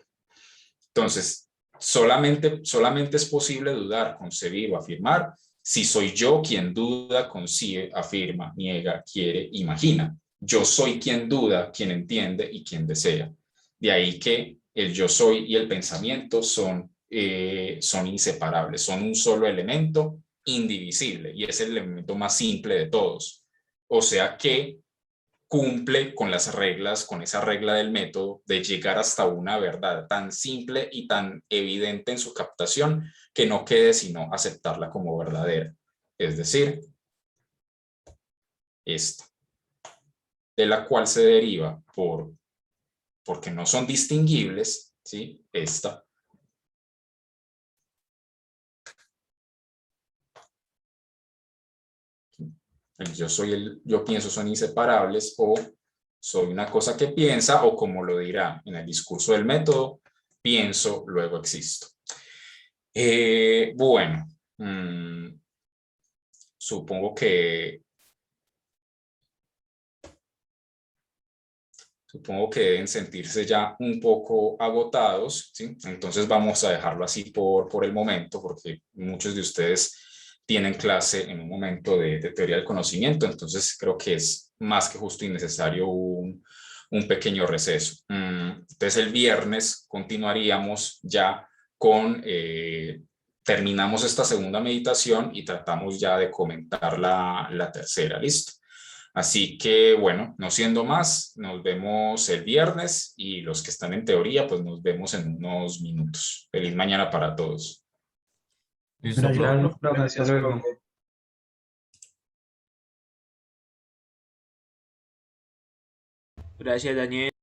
Entonces, solamente es posible dudar, concebir o afirmar si soy yo quien duda, concibe, afirma, niega, quiere, imagina. Yo soy quien duda, quien entiende y quien desea. De ahí que el yo soy y el pensamiento son inseparables, son un solo elemento indivisible y es el elemento más simple de todos. O sea que cumple con las reglas, con esa regla del método de llegar hasta una verdad tan simple y tan evidente en su captación que no quede sino aceptarla como verdadera. Es decir, esta, de la cual se deriva porque no son distinguibles, ¿sí? Esta. Yo pienso son inseparables, o soy una cosa que piensa, o como lo dirá en el discurso del método, pienso, luego existo. Bueno, supongo que deben sentirse ya un poco agotados, ¿sí? Entonces vamos a dejarlo así por el momento, porque muchos de ustedes tienen clase en un momento de teoría del conocimiento, entonces creo que es más que justo y necesario un pequeño receso. Entonces el viernes continuaríamos ya con, terminamos esta segunda meditación y tratamos ya de comentar la tercera, ¿listo? Así que bueno, no siendo más, nos vemos el viernes, y los que están en teoría, pues nos vemos en unos minutos. Feliz mañana para todos. Listo, Gracias. profe. Gracias, profe, hasta Gracias, luego. profe. Gracias, Daniel.